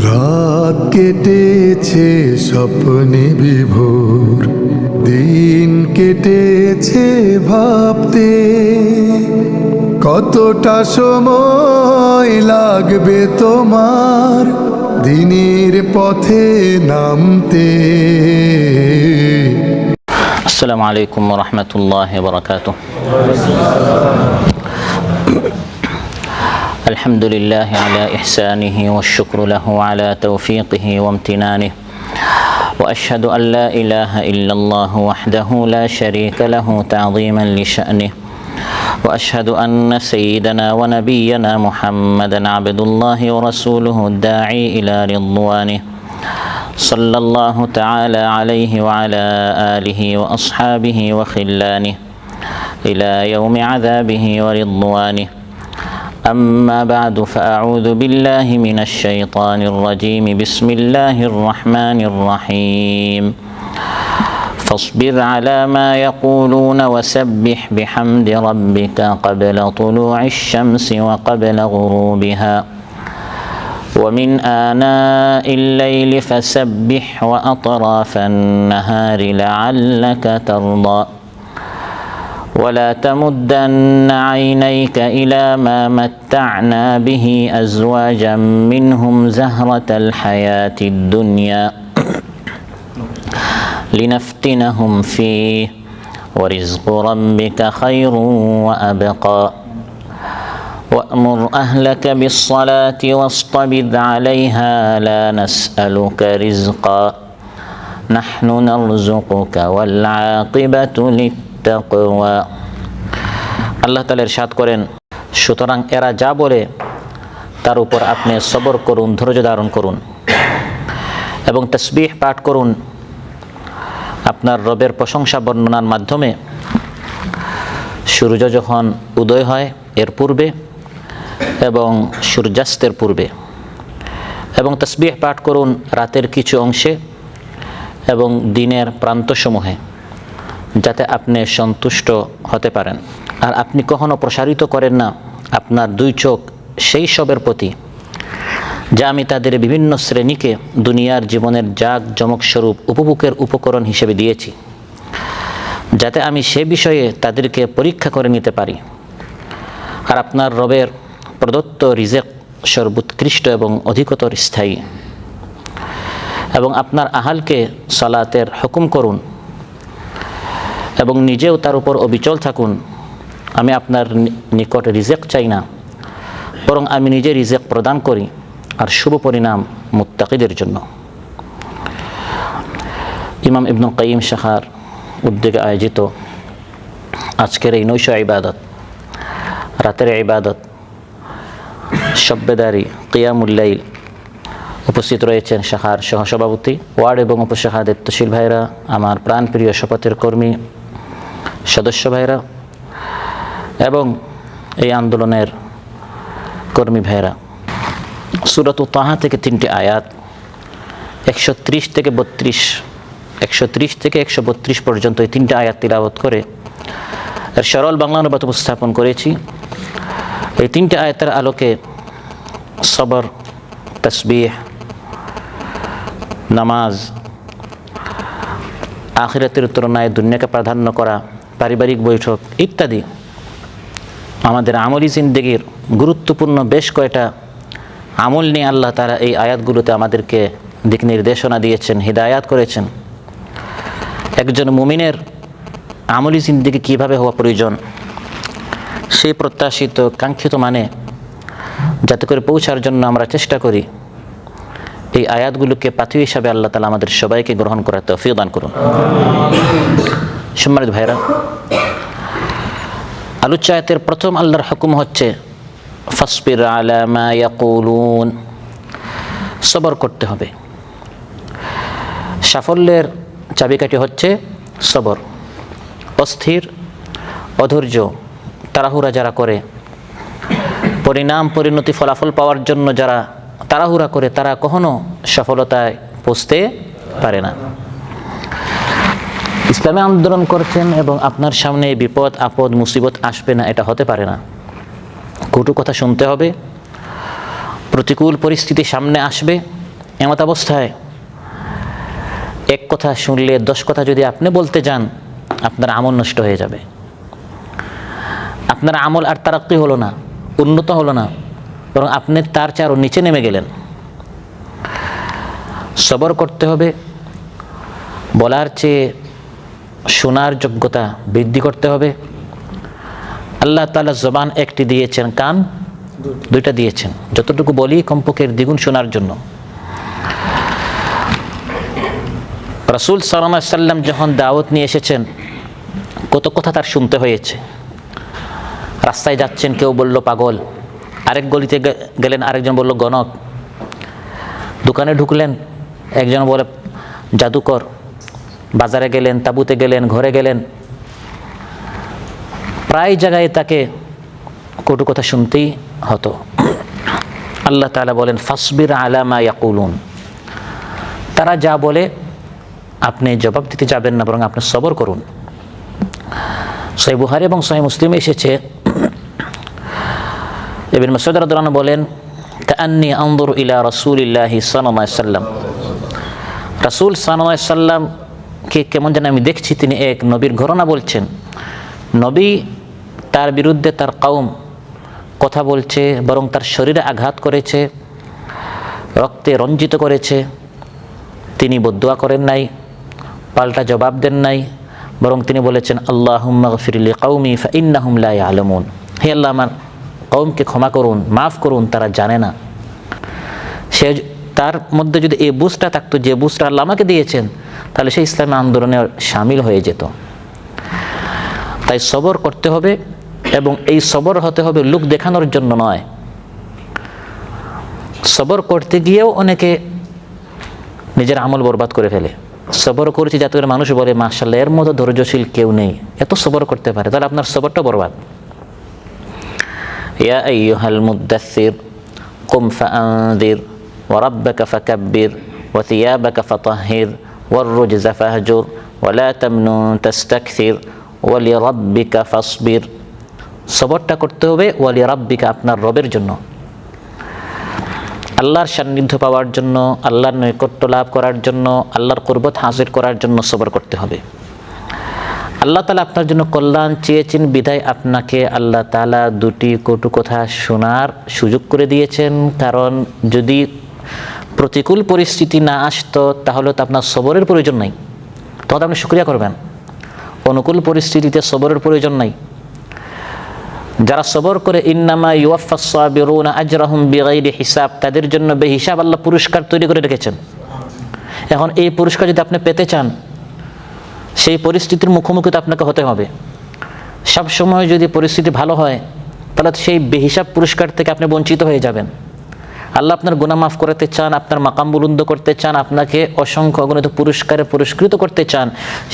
রাত কেটেছে স্বপ্নে বিভোর, দিন কেটেছে ভাবতে কতটা সময় লাগবে তোমার দিনের পথে নামতে। আসসালামু আলাইকুম ওয়া রাহমাতুল্লাহি ওয়া বারাকাতুহু। আলহামদুলিল্লাহি আলা ইহসানিহি ওয়াশ শুকরু লাহু আলা তাওফীকিহি ওয়া ইমতিনানিহি ওয়া আশহাদু আন লা ইলাহা ইল্লাল্লাহু ওয়াহদাহু লা শারীকা লাহু তা'যীমান লিশা'নিহি ওয়া আশহাদু আন্না সাইয়্যিদানা ওয়া নাবিyyana মুহাম্মাদান আবদুল্লাহি ওয়া রাসূলুহু দাঈ ইলা রিদওয়ানিহি সাল্লাল্লাহু তাআলা আলাইহি ওয়া আলা আলিহি ওয়া আসহাবিহি ওয়া খিল্লানিহি ইলা ইয়াউমি আযাবিহি ওয়া রিদওয়ানিহি। أما بعد فأعوذ بالله من الشيطان الرجيم. بسم الله الرحمن الرحيم. فاصبر على ما يقولون وسبح بحمد ربك قبل طلوع الشمس وقبل غروبها ومن آناء الليل فسبح وأطراف النهار لعلك ترضى ولا تمدن عينيك إلى ما متعنا به أزواجا منهم زهرة الحياة الدنيا لنفتنهم فيه ورزق ربك خير وأبقى وأمر أهلك بالصلاة واصطبر عليها لا نسألك رزقا نحن نرزقك والعاقبة للتقوى. আল্লাহ তাআলা ইরশাদ করেন, সুতরাং এরা যা বলে তার উপর আপনি সবর করুন, ধৈর্য ধারণ করুন এবং তাসবিহ পাঠ করুন আপনার রবের প্রশংসা বর্ণনার মাধ্যমে সূর্য যখন উদয় হয় এর পূর্বে এবং সূর্যাস্তের পূর্বে, এবং তাসবিহ পাঠ করুন রাতের কিছু অংশে এবং দিনের প্রান্তসমূহে, যাতে আপনি সন্তুষ্ট হতে পারেন। আর আপনি কখনো প্রসারিত করেন না আপনার দুই চোখ সেই সবের প্রতি যা আমি তাদের বিভিন্ন শ্রেণীকে দুনিয়ার জীবনের জাগ জমক স্বরূপ উপভোগের উপকরণ হিসেবে দিয়েছি, যাতে আমি সে বিষয়ে তাদেরকে পরীক্ষা করে নিতে পারি। আর আপনার রবের প্রদত্ত রিজেক সর্বোৎকৃষ্ট এবং অধিকতর স্থায়ী। এবং আপনার আহালকে সালাতের হুকুম করুন এবং নিজেও তার উপর অবিচল থাকুন। আমি আপনার নিকট রিজেক চাই না, বরং আমি নিজে রিজেক প্রদান করি, আর শুভ পরিণাম মুত্তাকিদের জন্য। ইমাম ইবনুল কাইয়িম শাখার উদ্যোগে আয়োজিত আজকের এই নৈশ ইবাদত, রাতের ইবাদত, শব্বেদারি, কিয়ামুল লাইল, উপস্থিত রয়েছেন শাখার সহসভাপতি, ওয়ার্ড এবং উপশাখা দায়িত্বশীল ভাইরা, আমার প্রাণপ্রিয় শপথের কর্মী সদস্য ভাইরা এবং এই আন্দোলনের কর্মী ভাইরা। সূরাত তাহা থেকে 3টি আয়াত 130 থেকে 132 পর্যন্ত এই 3টি আয়াত তিলাওয়াত করে এর সরল বাংলা অনুবাদ উপস্থাপন করেছি। এই 3টি আয়াতের আলোকে সবর, তাসবিহ, নামাজ, আখিরাতের তুলনায় দুনিয়াকে প্রাধান্য করা, পারিবারিক বৈঠক ইত্যাদি আমাদের আমলি জিন্দেগির গুরুত্বপূর্ণ বেশ কয়টা আমল নিয়ে আল্লাহ তাআলা এই আয়াতগুলোতে আমাদেরকে দিক নির্দেশনা দিয়েছেন, হিদায়াত করেছেন। একজন মুমিনের আমলি জিন্দেগি কীভাবে হওয়া প্রয়োজন, সেই প্রত্যাশিত কাঙ্ক্ষিত মানে যাতে করে পৌঁছার জন্য আমরা চেষ্টা করি, এই আয়াতগুলোকে পাথী হিসাবে আল্লাহ তাআলা আমাদের সবাইকে গ্রহণ করার তৌফিক দান করুন। সম্মানিত ভাইরা, আলোচ্য আয়াতের প্রথম আল্লাহর হুকুম হচ্ছে ফাসবির আলা মা ইয়াকুলুন, সবর করতে হবে। সাফল্যের চাবিকাঠি হচ্ছে সবর। অস্থির, অধৈর্য, তাড়াহুড়া যারা করে, পরিণাম পরিণতি ফলাফল পাওয়ার জন্য যারা তাড়াহুড়া করে, তারা কখনো সফলতায় পৌঁছতে পারে না। ইসলামে আন্দোলন করছেন এবং আপনার সামনে বিপদ আপদ মুসিবত আসবে না, এটা হতে পারে না। কটু কথা শুনতে হবে, প্রতিকূল পরিস্থিতি সামনে আসবে, এমত অবস্থায় এক কথা শুনলে 10 কথা যদি আপনি বলতে যান, আপনার আমল নষ্ট হয়ে যাবে। আপনার আমল আর তারাক্কি হলো না, উন্নত হলো না, বরং আপনি তার চেয়ে আরও নিচে নেমে গেলেন। সবর করতে হবে, বলার চেয়ে শোনার যোগ্যতা বৃদ্ধি করতে হবে। আল্লাহ তাআলা জবান একটি দিয়েছেন, কান দুইটা দিয়েছেন, যতটুকু বলি কমপক্ষে দ্বিগুণ শোনার জন্য। রাসূল সাল্লাল্লাহু আলাইহি সাল্লাম যখন দাওয়াত নিয়ে এসেছেন, কত কথা তার শুনতে হয়েছে। রাস্তায় যাচ্ছেন, কেউ বলল পাগল, আরেক গলিতে গেলেন, আরেকজন বলল গণক, দোকানে ঢুকলেন, একজন বলে জাদুকর, বাজারে গেলেন, তাঁবুতে গেলেন, ঘরে গেলেন, প্রায় জায়গায় তাকে কটু কথা শুনতেই হতো। আল্লাহ তাআলা বলেন ফাসবির আলা মা ইয়াকুলুন, তারা যা বলে আপনি জবাব দিতে যাবেন না, বরং আপনি সবর করুন। সহিহ বুখারী এবং সহিহ মুসলিমে এসেছে, ইবনে মাসউদ রাদিয়াল্লাহু আনহু বলেন কাআন্নী আনজুরু ইলা রাসূলিল্লাহি সাল্লাল্লাহু আলাইহি ওয়াসাল্লাম, রাসূল সাল্লাল্লাহু আলাইহি ওয়াসাল্লামকে কেমন যেন আমি দেখছি তিনি এক নবীর ঘটনা বলছেন। নবী তার বিরুদ্ধে তার কওম কথা বলছে, বরং তার শরীরে আঘাত করেছে, রক্তে রঞ্জিত করেছে। তিনি বদদুয়া করেন নাই, পাল্টা জবাব দেন নাই, বরং তিনি বলেছেন আল্লাহুম্মা গফির লি কওমি ফাইন্নাহুম লা ইয়ালামুন, হে আল্লাহ আমার কওমকে ক্ষমা করুন, মাফ করুন, তারা জানে না। সে তার মধ্যে যদি এই বুঝটা থাকতো, যে বুঝটা আল্লাহ আমাকে দিয়েছেন, তাহলে সে ইসলামী আন্দোলনে শামিল হয়ে যেত। তাই সবর করতে হবে, এবং এই সবর হতে হবে লোক দেখানোর জন্য নয়। সবর করতে গিয়েও অনেকে নিজের আমল বরবাদ করে ফেলে। সবর করেছি যাতে করে মানুষ বলে মাশাআল্লাহ এর মতো ধৈর্যশীল কেউ নেই, এত সবর করতে পারে, তাহলে আপনার সবরটা বরবাদ। ইয়া আইয়ুহাল মুদ্দাসসির কুম ফাআনযির ওয়া রাব্বাকা ফাকাব্বির ওয়া থিয়াবাকা ফাতাহহির ওয়ার রুজজা ফাহজুর ওয়া লা তামনুন তাস্তাকসির ওয়া লিরাব্বিকা ফাসবির। সবরটা করতে হবে ওয়া লিরাব্বিকা, আপনার রবের জন্য, আল্লাহর সান্নিধ্য পাওয়ার জন্য, আল্লাহর নৈকট্য লাভ করার জন্য, আল্লাহর কুরবত হাসিল করার জন্য সবর করতে হবে। আল্লাহ তাআলা আপনার জন্য কল্যাণ চেয়েছেন বিধায় আপনাকে আল্লাহ তাআলা দুটি কটু কথা শোনার সুযোগ করে দিয়েছেন। কারণ যদি প্রতিকূল পরিস্থিতি না আসতো, তাহলে তো আপনার সবরের প্রয়োজন নাই, তখন আপনি শুকরিয়া করবেন। অনুকূল পরিস্থিতিতে সবরের প্রয়োজন নাই। যারা সবর করে ইন্নামা ইউওয়াফাস সাবিরুনা আজরাহুম বিগাইরি হিসাব, তাদের জন্য বেহিসাব আল্লাহ পুরস্কার তৈরি করে রেখেছেন। এখন এই পুরস্কার যদি আপনি পেতে চান, সেই পরিস্থিতির মুখোমুখি তো আপনাকে হতে হবে। সব সময় যদি পরিস্থিতি ভালো হয়, তাহলে সেই বেহিসাব পুরস্কার থেকে আপনি বঞ্চিত হয়ে যাবেন। আল্লাহ আপনার গুনাহ মাফ করতে চান, আপনার মাকাম বুলন্দ করতে চান, আপনাকে অসংখ্য অগণিত পুরস্কারে পুরস্কৃত করতে চান।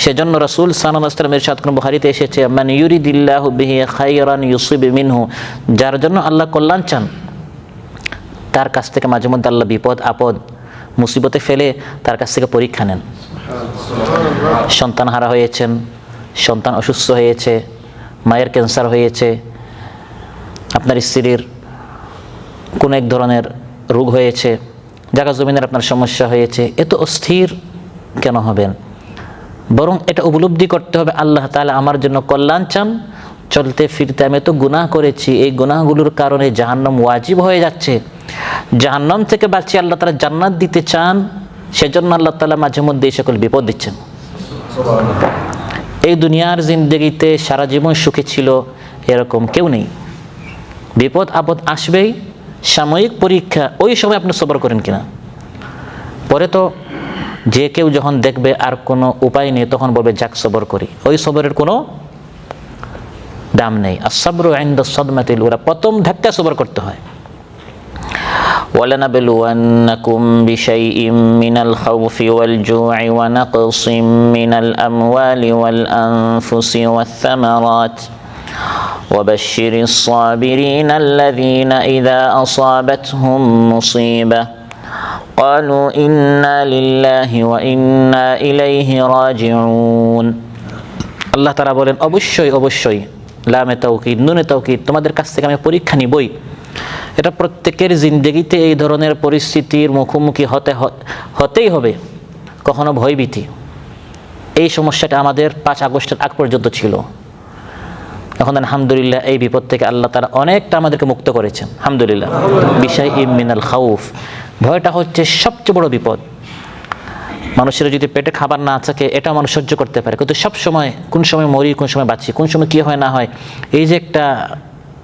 সেজন্য রাসূল সাল্লাল্লাহু আলাইহি ওয়াসাল্লাম ইরশাদ করেন, বুখারীতে এসেছে, মান ইউরিদিল্লাহু বিহি খায়রান ইউসিব মিনহু, যার জন্য আল্লাহ কল্যাণ চান, তার কাছ থেকে মাঝে মধ্যে আল্লাহ বিপদ আপদ মুসিবতে ফেলে তার কাছ থেকে পরীক্ষা নেন। সন্তান হারা হয়েছেন, সন্তান অসুস্থ হয়েছে, মায়ের ক্যান্সার হয়েছে, আপনার স্ত্রীর কোন এক ধরনের রোগ হয়েছে, জায়গা জমিনের আপনার সমস্যা হয়েছে, এত অস্থির কেন হবেন? বরং এটা উপলব্ধি করতে হবে আল্লাহ তাআলা আমার জন্য কল্যাণ চান। চলতে ফিরতে আমি তো গুনাহ করেছি, এই গুনাহগুলোর কারণে জাহান্নাম ওয়াজিব হয়ে যাচ্ছে, জাহান্নাম থেকে বাঁচিয়ে আল্লাহ তাআলা জান্নাত দিতে চান। সেজন্য আল্লাহ তাআলা মাঝে মধ্যে এই সকল বিপদ দিচ্ছেন। এই দুনিয়ার জিন্দেগিতে সারা জীবন সুখে ছিল এরকম কেউ নেই। বিপদ আপদ আসবেই, সাময়িক পরীক্ষা, ওই সময় আপনি সবর করেন কিনা। পরে তো যে কেউ যখন দেখবে আর কোনো উপায় নেই, তখন বলবে যাক সবর করি, ওই সবরের কোনো দাম নেই। আস-সাবরু ইনদা সাদমাতিল উলা, প্রথম ধাক্কা সবর করতে হয়। ওয়ালানাবলুওয়ান্নাকুম বিশাইইম মিনাল খাউফি ওয়াল জু'i ওয়া নাকসিম মিনাল আমওয়ালি ওয়াল আনফুসি ওয়াস সামারাত وبشر الصابرين الذين إذا أصابتهم مصيبة قالوا إنا لله وإنا إليه راجعون। আল্লাহ তাআলা বলেন অবশ্যই অবশ্যই, লামে তাওকীদ নুনে তাওকীদ, তোমাদের কাছ থেকে আমি পরীক্ষা নিবই। এটা প্রত্যেকের জিন্দগিতে এই ধরনের পরিস্থিতির মুখোমুখি হতেই হবে। কখনো ভয়ভীতি, এই সমস্যাটা আমাদের 5 আগস্টের আগ পর্যন্ত ছিল। এখন আলহামদুলিল্লাহ এই বিপদ থেকে আল্লাহ তাআলা অনেকটা আমাদেরকে মুক্ত করেছেন, আলহামদুলিল্লাহ। বিষয় মিনাল খাউফ, ভয়টা হচ্ছে সবচেয়ে বড় বিপদ। মানুষের যদি পেটে খাবার না থাকে এটা মানুষ সহ্য করতে পারে, কিন্তু সব সময় কোন সময় মরি, কোন সময় বাঁচি, কোন সময় কী হয় না হয়, এই যে একটা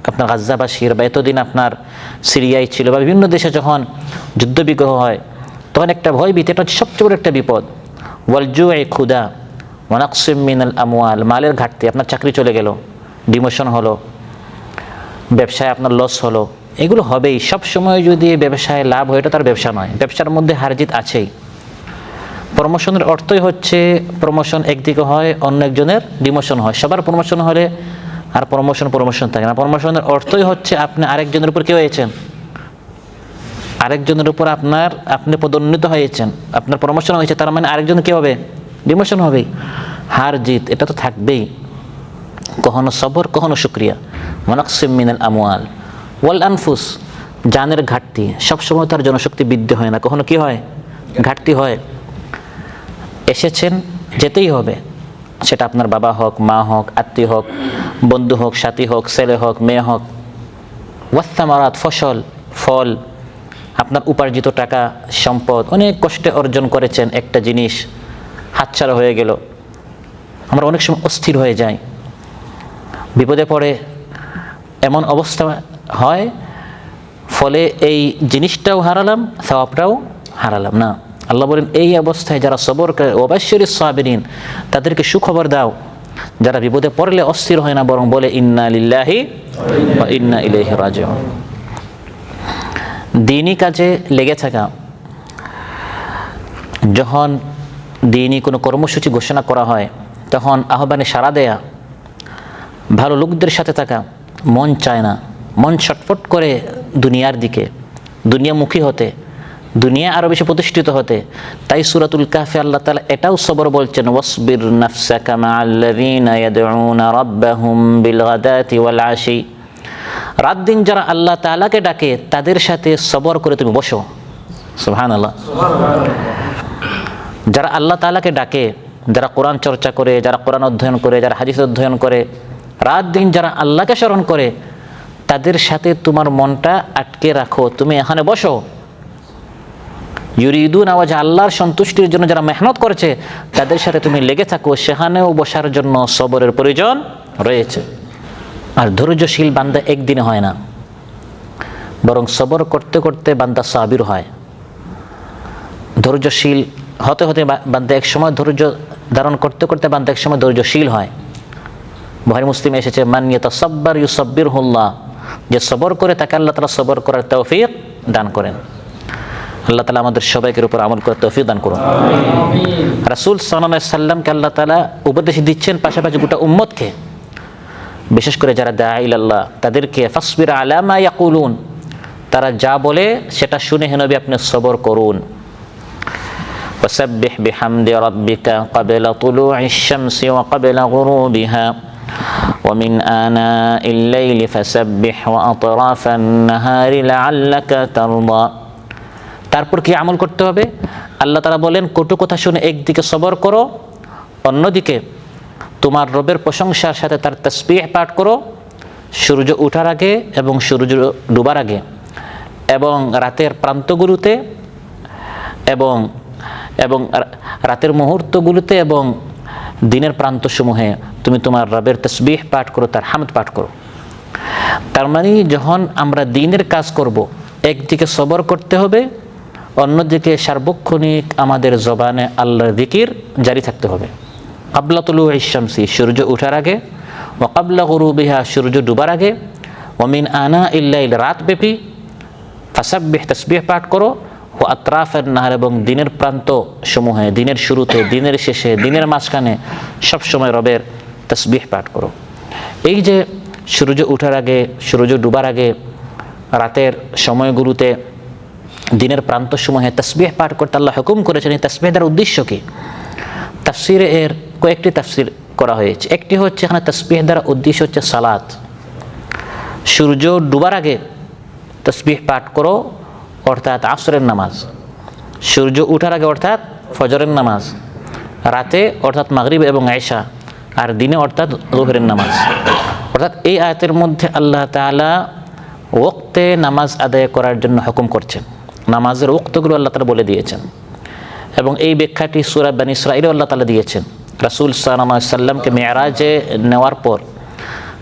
আপনার গাজ্জাবাসীর বা এতদিন আপনার সিরিয়ায় ছিল বা বিভিন্ন দেশে যখন যুদ্ধবিগ্রহ হয় তখন একটা ভয় ভীতি, এটা হচ্ছে সবচেয়ে বড় একটা বিপদ। ওয়ালজুই ক্ষুদা, ওয়ানাকসিম মিনাল আমওয়াল, মালের ঘাটতি, আপনার চাকরি চলে গেল, ডিমোশন হলো, ব্যবসায় আপনার লস হলো, এগুলো হবেই। সব সময় যদি ব্যবসায় লাভ হয় এটা তার ব্যবসা নয়, ব্যবসার মধ্যে হারজিত আছেই। প্রমোশনের অর্থই হচ্ছে প্রমোশন একদিকে হয়, অন্য একজনের ডিমোশন হয়। সবার প্রমোশন হলে আর প্রমোশন থাকে না। প্রমোশনের অর্থই হচ্ছে আপনি আরেকজনের উপর কেউ হয়েছেন, আরেকজনের উপর আপনি পদোন্নীত হয়েছেন, আপনার প্রমোশন হয়েছে, তার মানে আরেকজন কি হবে, ডিমোশন হবেই। হার জিত এটা তো থাকবেই। কখনো সবর, কখনো শুকরিয়া। ওয়ানাকসিম মিনাল আমওয়াল ওয়াল আনফুস, জানের ঘাটতি, সবসময় তার জনশক্তি বৃদ্ধি হয় না, কখনো কি হয়, ঘাটতি হয়। এসেছেন, যেতেই হবে, সেটা আপনার বাবা হোক, মা হোক, আত্মীয় হোক, বন্ধু হোক, সাথী হোক, ছেলে হোক, মেয়ে হোক। ওয়াসসামারাত, ফল, আপনার উপার্জিত টাকা, সম্পদ, অনেক কষ্টে অর্জন করেছেন, একটা জিনিস হাতছাড়া হয়ে গেল। আমরা অনেক সময় অস্থির হয়ে যাই, বিপদে পড়ে এমন অবস্থা হয়, ফলে এই জিনিসটাও হারালাম, সওয়াবটাও হারালাম না। আল্লাহ বলেন এই অবস্থায় যারা সবর করে, ওয়াবাশশিরিস সাবিরিন, তাদেরকে সুখবর দাও যারা বিপদে পড়লে অস্থির হয় না, বরং বলে ইন্না লিল্লাহি ওয়া ইন্না ইলাইহি রাজিউন। দ্বীনি কাজে লেগে থাকা, যখন দ্বীনি কোনো কর্মসূচি ঘোষণা করা হয় তখন আহ্বানে সাড়া দেয়া, ভালো লোকদের সাথে থাকা, মন চায় না, মন ছটফট করে দুনিয়ার দিকে, দুনিয়ামুখী হতে, দুনিয়া আরো বেশি প্রতিষ্ঠিত হতে। তাই সূরাতুল কাহফে আল্লাহ তাআলা এটাও সবর বলছেন, ওয়াসবির নাফসাকা মাআল্লাযীনা ইয়াদউনা রাব্বাহুম বিল গাদাতি ওয়াল আশি, রাত দিন যারা আল্লাহ তাআলাকে ডাকে তাদের সাথে সবর করে তুমি বসো। সুবহানাল্লাহ। যারা আল্লাহ তাআলাকে ডাকে, যারা কোরআন চর্চা করে, যারা কোরআন অধ্যয়ন করে, যারা হাদিস অধ্যয়ন করে, রাত দিন যারা আল্লাহকে স্মরণ করে, তাদের সাথে তোমার মনটা আটকে রাখো, তুমি এখানে বসো। ইউরিদুনা ওয়াজহা, আল্লাহর সন্তুষ্টির জন্য যারা মেহনত করেছে তাদের সাথে তুমি লেগে থাকো, সেখানেও বসার জন্য সবরের প্রয়োজন রয়েছে। আর ধৈর্যশীল বান্দা একদিনে হয় না, বরং সবর করতে করতে বান্দা সাবির হয়। ধৈর্যশীল হতে হতে বান্দা এক সময়, ধৈর্য ধারণ করতে করতে বান্দা এক সময় ধৈর্যশীল হয়। বুখারী মুসলিমে এসেছে, মান ইয়াতাসাব্বার ইউসাব্বিরহুল্লাহ, যে সবর করে তাকে আল্লাহ তাআলা সবর করার তৌফিক দান করেন। আল্লাহ তাআলা আমাদের সবাইকে উপর আমল করার তৌফিক দান করুন। রাসূল সাল্লাল্লাহু আলাইহি সাল্লামকে আল্লাহ তাআলা উপদেশ দিচ্ছেন, পাশাপাশি গোটা উম্মতকে, বিশেষ করে যারা দাঈ ইলাল্লাহ তাদেরকে, ফাসবির আলা মা ইয়াকুলুন, তারা যা বলে সেটা শুনে হে নবী আপনি সবর করুন। ওয়াসাব্বিহ বিহামদি রাব্বিকা ক্বাবলা তুলুইশ শামসি ওয়া ক্বাবলা গুরুবিহা ওয়া মিন আনাইল লাইলি ফাসাব্বিহ ওয়া আতরাফান নাহারি লাআল্লাকা তারদা। তারপর কি আমল করতে হবে? আল্লাহ তাআলা বলেন, কটু কথা শুনে একদিকে সবর করো, অন্যদিকে তোমার রবের প্রশংসার সাথে তার তাসবিহ পাঠ করো, সূর্য ওঠার আগে এবং সূর্য ডুবার আগে, এবং রাতের প্রান্তগুলোতে, এবং রাতের মুহূর্তগুলোতে, এবং দিনের প্রান্তসমূহে তুমি তোমার রবের তাসবিহ পাঠ করো, তার হামদ পাঠ করো। তার মানে যখন আমরা দিনের কাজ করব, একদিকে সবর করতে হবে, অন্যদিকে সার্বক্ষণিক আমাদের জবানে আল্লাহর জিকির জারি থাকতে হবে। ক্বাবলা তুলুইশ শামসি, সূর্য ওঠার আগে, ওয়া ক্বাবলা গুরুবিহা, সূর্য ডুবার আগে, ওয়া মিন আনাইল লাইল, রাত ব্যাপী, ফাসাব্বিহ, তাসবিহ পাঠ করো, ওয়া আতরাফান নাহার, এবং দিনের প্রান্ত সমূহে, দিনের শুরুতে, দিনের শেষে, দিনের মাঝখানে সবসময় রবের তাসবিহ পাঠ করো। এই যে সূর্য ওঠার আগে, সূর্য ডুবার আগে, রাতের সময়গুলোতে, দিনের প্রান্তসমূহে তাসবিহ পাঠ করতে আল্লাহ হুকুম করেছেন। এই তাসবিহ দ্বারা উদ্দেশ্য কি? তাফসিরে এর কয়েকটি তাফসির করা হয়েছে। একটি হচ্ছে, এখানে তাসবিহ দ্বারা উদ্দেশ্য হচ্ছে সালাত। সূর্য ডুবার আগে তসবিহ পাঠ করো অর্থাৎ আসরের নামাজ, সূর্য ওঠার আগে অর্থাৎ ফজরের নামাজ, রাতে অর্থাৎ মাগরিব এবং আয়েশা, আর দিনে অর্থাৎ যোহরের নামাজ। অর্থাৎ এই আয়াতের মধ্যে আল্লাহ তাআলা ওয়াক্তে নামাজ আদায় করার জন্য হুকুম করছেন। নামাজের ওয়াক্তগুলো আল্লাহ তাআলা বলে দিয়েছেন এবং এই ব্যাখ্যাটি সূরা বনী ইসরাঈলে আল্লাহ তাআলা দিয়েছেন। রাসূল সাল্লাল্লাহু আলাইহি সাল্লামকে মেরাজে নেওয়ার পর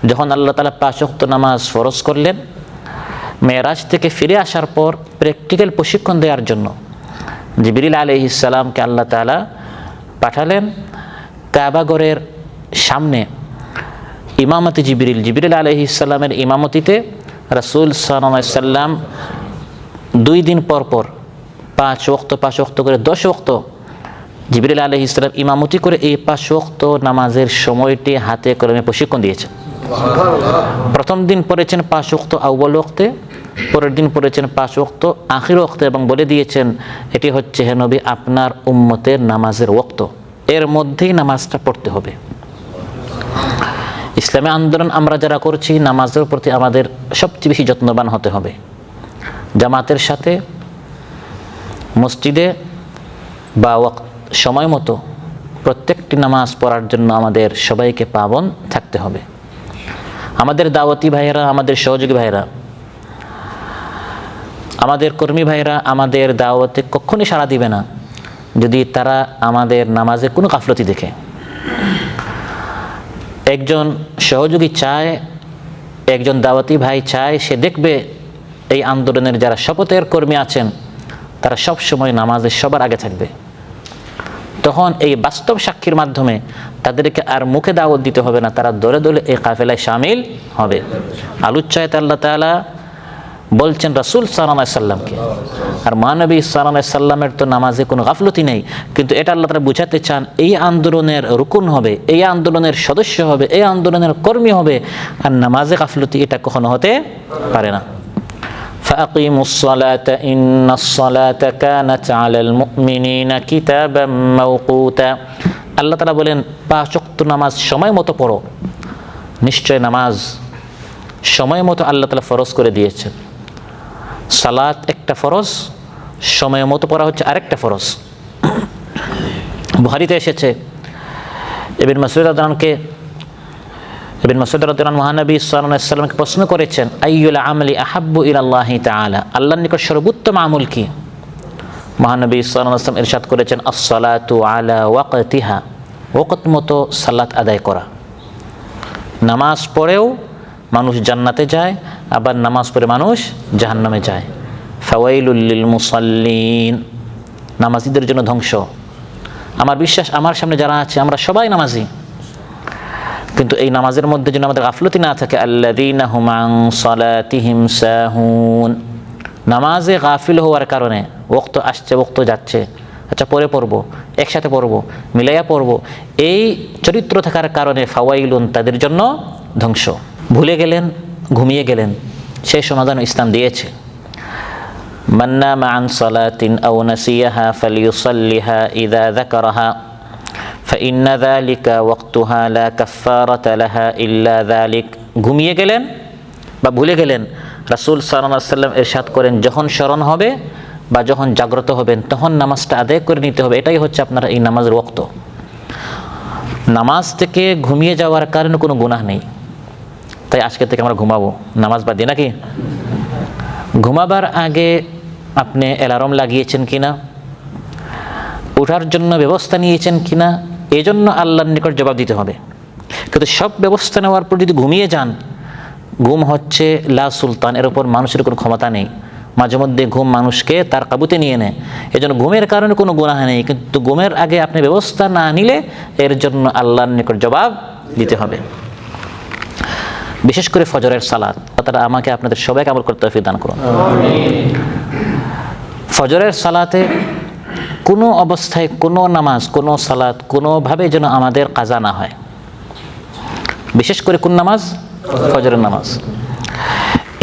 যখন আল্লাহ তাআলা 5 ওয়াক্ত নামাজ ফরজ করলেন, মেরাজ থেকে ফিরে আসার পর প্র্যাকটিক্যাল প্রশিক্ষণ দেওয়ার জন্য জিবরিল আলাইহিস সালামকে আল্লাহ তাআলা পাঠালেন। কাবা ঘরের সামনে ইমামতি জিবরিল আলাইহিস সালামের ইমামতিতে রাসূল সাল্লাল্লাহু আলাইহি সাল্লাম 2 দিন পর পর 5 ওয়াক্ত করে 10 ওয়াক্ত জিবরিল আলাইহিস সালাম ইমামতি করে এই 5 ওয়াক্ত নামাজের সময়টি হাতে কলমে প্রশিক্ষণ দিয়েছেন। প্রথম দিন পড়েছেন 5 ওয়াক্ত আউয়াল ওয়াক্তে, পরের দিন পড়েছেন 5 ওয়াক্ত আখির ওয়াক্তে এবং বলে দিয়েছেন এটি হচ্ছে হে নবী আপনার উম্মতের নামাজের ওয়াক্ত, এর মধ্যেই নামাজটা পড়তে হবে। ইসলামী আন্দোলন আমরা যারা করছি, নামাজের প্রতি আমাদের সবচেয়ে বেশি যত্নবান হতে হবে। জামাতের সাথে মসজিদে বা সময় মতো প্রত্যেকটি নামাজ পড়ার জন্য আমাদের সবাইকে পাবন্দ থাকতে হবে। আমাদের দাওয়াতি ভাইয়েরা, আমাদের সহযোগী ভাইয়েরা, আমাদের কর্মী ভাইয়েরা আমাদের দাওয়াতে কখনই সাড়া দিবে না যদি তারা আমাদের নামাজে কোনো গাফলতি দেখে। একজন সহযোগী চায়, একজন দাওয়াতি ভাই চায়, সে দেখবে এই আন্দোলনের যারা শপথের কর্মী আছেন তারা সব সময় নামাজে সবার আগে থাকবে। তখন এই বাস্তব সাক্ষীর মাধ্যমে তাদেরকে আর মুখে দাওয়াত দিতে হবে না, তারা দলে দলে এই কাফেলায় শামিল হবে। আলুচ্চায়তে আল্লাহ তাআলা বলছেন রাসূল সাল্লাল্লাহু আলাইহি সাল্লামকে, আর মহানবী সাল্লাল্লাহু আলাইহি সাল্লামের তো নামাজে কোনো গাফলতি নেই, কিন্তু এটা আল্লাহ তাআলা বুঝাতে চান এই আন্দোলনের রুকুন হবে, এই আন্দোলনের সদস্য হবে, এই আন্দোলনের কর্মী হবে, আর নামাজে গাফলতি এটা কখনো হতে পারে না। فأقيموا الصلاة إن الصلاة كانت على المؤمنين كتابا موقوتا। আল্লাহ তাআলা বলেন 5 ওয়াক্ত নামাজ সময় মতো পড়ো। নিশ্চয় নামাজ সময় মতো আল্লাহ তাআলা ফরজ করে দিয়েছেন। সালাত একটা ফরজ, সময় মতো পড়া হচ্ছে আরেকটা ফরজ। বুখারীতে এসেছে ইবনে মাসউদ রাদিয়াল্লাহু আনহু মহানবী সাল্লাল্লাহু আলাইহি ওয়াসাল্লামকে প্রশ্ন করেছেন আইয়ুল আমালি আহাব্বু ইলাল্লাহি তাআলা, আল্লাহর নিকট সর্বোত্তম আমল কি? মহানবী সাল্লাল্লাহু আলাইহি ওয়াসাল্লাম ইরশাদ করেছেন আস-সালাতু আলা ওয়াক্তিহা, ওয়াক্ত মতো সালাত আদায় করা। নামাজ পড়েও মানুষ জান্নাতে যায়, আবার নামাজ পড়ে মানুষ জাহান্নামে যায়। ফাওয়াইলুল লিল মুসাল্লিন, নামাজীদের জন্য ধ্বংস। আমার বিশ্বাস আমার সামনে যারা আছে আমরা সবাই নামাজি, কিন্তু এই নামাজের মধ্যে যেন আমাদের গাফলতি না থাকে। আল্লাযীনা হুম আন সালাতিহিম সাহুন, নামাজে গাফিল হওয়ার কারণে ওয়াক্ত আসছে ওয়াক্ত যাচ্ছে, আচ্ছা পরে পড়বো, একসাথে পড়বো, মিলাইয়া পড়বো, এই চরিত্র থাকার কারণে ফাওয়াইলুন, তাদের জন্য ধ্বংস। ভুলে গেলেন, ঘুমিয়ে গেলেন, সেই সমাধান ইসলাম দিয়েছে। মান নামা আন সালাতিন আও নাসিয়াহা ফালিয়ুসাল্লিহা ইযা যাকারাহা ফাইন্না যালিকা ওয়াক্তুহা লা কাফফারাতা লাহা ইল্লা যালিক। ঘুমিয়ে গেলেন বা ভুলে গেলেন, রাসূল সাল্লাল্লাহু আলাইহি ওয়াসাল্লাম ইরশাদ করেন যখন স্মরণ হবে বা যখন জাগ্রত হবেন তখন নামাজটা আদায় করে নিতে হবে। এটাই হচ্ছে আপনার এই নামাজের ওয়াক্ত। নামাজ থেকে ঘুমিয়ে যাওয়ার কারণে কোনো গুনাহ নেই, তাই আজকে থেকে আমরা ঘুমাবো, নামাজ বাদ দিয়ে নাকি? ঘুমাবার আগে আপনি অ্যালার্ম লাগিয়েছেন কিনা, ওঠার জন্য ব্যবস্থা নিয়েছেন কিনা, এই জন্য আল্লাহর নিকট জবাব দিতে হবে। কিন্তু সব ব্যবস্থা নেওয়ার পর যদি ঘুমিয়ে যান, ঘুম হচ্ছে লা সুলতান, এর উপর মানুষের কোনো ক্ষমতা নেই। মাঝে মধ্যে ঘুম মানুষকে তার কাবুতে নিয়ে নেয়, এই জন্য ঘুমের কারণে কোনো গুনাহ নেই, কিন্তু ঘুমের আগে আপনি ব্যবস্থা না নিলে এর জন্য আল্লাহর নিকট জবাব দিতে হবে। বিশেষ করে ফজরের সালাত, তারা আমাকে আপনাদের সবাইকে আমল করতে তৌফিক দান করুন। ফজরের সালাতে কোনো অবস্থায় কোনো নামাজ, কোনো সালাত কোনোভাবে যেন আমাদের কাজা না হয়। বিশেষ করে কোন নামাজ? ফজরের নামাজ।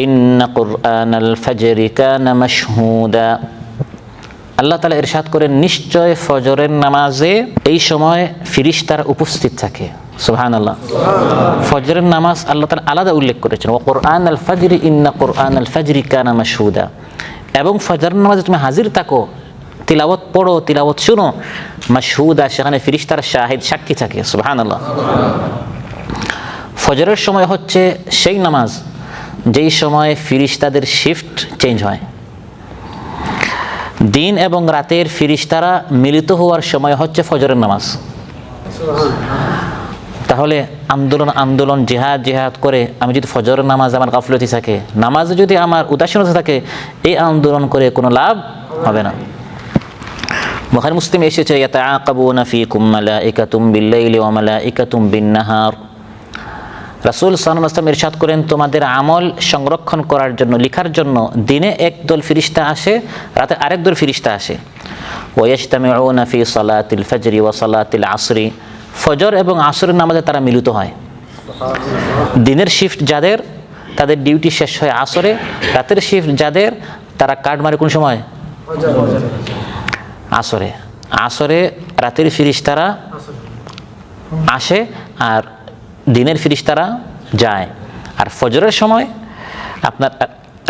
ইন্না কুরআনাল ফাজরি কানা মাশহুদা, আল্লাহ তাআলা ইরশাদ করেন নিশ্চয় ফজরের নামাজে এই সময় ফেরেশতারা উপস্থিত থাকে। সুবহানাল্লাহ। ফজরের নামাজ আল্লাহ তাআলা আলাদা উল্লেখ করেছেন, ওয়া কুরআন আল ফাজরি ইন্না কুরআন আল ফাজরি কানা মাশহুদা। এবং ফজরের নামাজে তুমি হাজির থাকো, তিলাওয়াত পড়ো, তিলাওয়াত শুনো, মাশহুদা, সেখানে ফেরেশতারা শাহিদ, সাক্ষী থাকে। সুবহানাল্লাহ। ফজরের সময় হচ্ছে সেই নামাজ যেই সময় ফেরেশতাদের শিফট চেঞ্জ হয়। দিন এবং রাতের ফেরেশতারা মিলিত হওয়ার সময় হচ্ছে ফজরের নামাজ। তাহলে আন্দোলন জিহাদ করে আমি যদি ফজরের নামাজ আমার গাফলতি থাকে, নামাজে যদি আমার উদাসীনতা থাকে, এই আন্দোলন করে কোনো লাভ হবে না। বুখারী মুসলিম এসেছে, ইয়াতাআকাবুনা ফীকুম মালাইকাতুম বিল-লাইলি ওয়া মালাইকাতুম বিন-নাহার। রাসূল সাল্লাল্লাহু আলাইহি ওয়াসাল্লাম ইরশাদ করেন, তোমাদের আমল সংরক্ষণ করার জন্য, লেখার জন্য দিনে একদল ফেরেশতা আসে, রাতে আরেক দল ফেরেশতা আসে। ওয়া ইয়াজতামিউনা ফী সালাতিল ফাজরি ওয়া সালাতিল আসরি। ফজর এবং আসরের নামাজে তারা মিলিত হয়। দিনের শিফট যাদের, তাদের ডিউটি শেষ হয় আসরে। রাতের শিফট যাদের, তারা কাট মারে কোন সময়? আসরে। আসরে রাতের ফেরেশতারা আসে আর দিনের ফেরেশতারা যায়। আর ফজরের সময় আপনার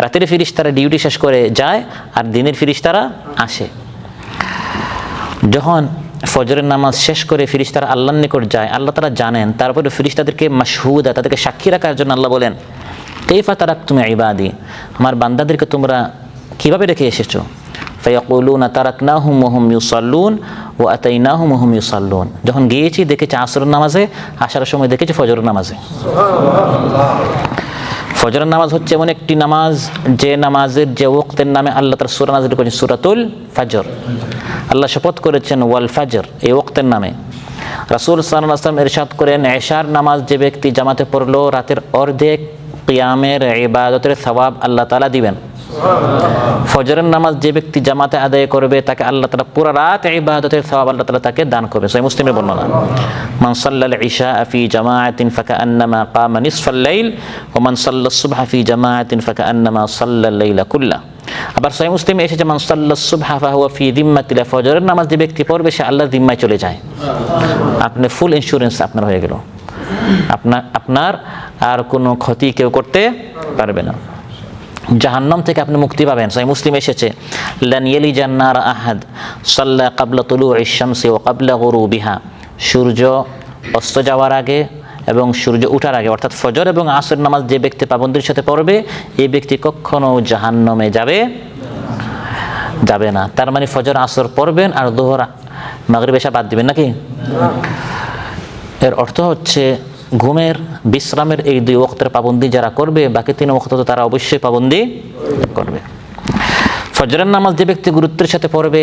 রাতের ফেরেশতারা ডিউটি শেষ করে যায় আর দিনের ফেরেশতারা আসে। যখন ফজরের নামাজ শেষ করে ফেরেশতারা আল্লাহর নিকট যায়, আল্লাহ তাআলা জানেন। তারপরে ফেরেশতাদেরকে মাশহুদা, তাদেরকে সাক্ষী রাখার জন্য আল্লাহ বলেন, কাইফা তারাকতুম ইবাদি, আমার বান্দাদেরকে তোমরা কিভাবে রেখে এসেছো? ফায়াকুলুনা তারাকনাহুম ওয়া হুম ইউসাল্লুন ওয়া আতাইনাহুম ওয়া হুম ইউসাল্লুন। যখন গিয়েছি দেখেছি আসরের নামাজে, আসার সময় দেখেছি ফজরের নামাজে। ফজরের নামাজ হচ্ছে এমন একটি নামাজ যে নামাজের যে ওয়াক্তের নামে আল্লাহ তাআলা সূরা নাযিল করেছেন, সূরাতুল ফাজর। আল্লাহ শপথ করেছেন ওয়াল ফাজর, এই ওয়াক্তের নামে। রাসূল সাল্লাল্লাহু আলাইহি ওয়াসাল্লাম ইরশাদ করেন, এশার নামাজ যে ব্যক্তি জামাতে পড়লো, রাতের অর্ধেক কিয়ামের ইবাদতের সওয়াব আল্লাহ তাআলা দিবেন। ফজরের নামাজ যে ব্যক্তি জামাতে আদায় করবে, তাকে আল্লাহ তাআলা পুরো রাত ইবাদতের সওয়াব আল্লাহ তাআলা তাকে দান করবে। সহিহ মুসলিমের বর্ণনা, মান সাল্লাল ইশা ফি জামাআতিন ফাকান্নামা কামা নিসফাল লাইল ওয়া মান সাল্লাস সুবহা ফি জামাআতিন ফাকান্নামা সাল্লাল লাইলা কুল্লা। আবার সহিহ মুসলিমে এসেছে, মান সাল্লাস সুবহা ফাহুয়া ফি যিম্মাতিল্লাহ, ফজরের নামাজ যে ব্যক্তি পড়বে সে আল্লাহর জিম্মায় চলে যায়। আপনি ফুল ইন্স্যুরেন্স আপনার হয়ে গেল, আপনার আর কোনো ক্ষতি কেউ করতে পারবে না। জাহান্নাম থেকে আপনি মুক্তি পাবেন। সহিহ মুসলিম এসেছে, লান ইয়ালিজান নার আহাদ সাল্লা ক্বাবলা তুলুইশ শামসি ওয়া ক্বাবলা গুরুবিহা। সূর্য অস্ত যাওয়ার আগে এবং সূর্য ওঠার আগে, অর্থাৎ ফজর এবং আসর নামাজ যে ব্যক্তি পাবন্দির সাথে পড়বে, এই ব্যক্তি কখনো জাহান্নামে যাবে না। তার মানে ফজর আসর পড়বেন আর যোহর মাগরিব এশা বাদ দিবেন নাকি? এর অর্থ হচ্ছে ঘুমের, বিশ্রামের এই দুই ওয়াক্তের পাবন্দি যারা করবে, বাকি তিন ওয়াক্ত তো তারা অবশ্যই পাবন্দি করবে। ফজরের নামাজ যে ব্যক্তি গুরুত্বের সাথে পড়বে,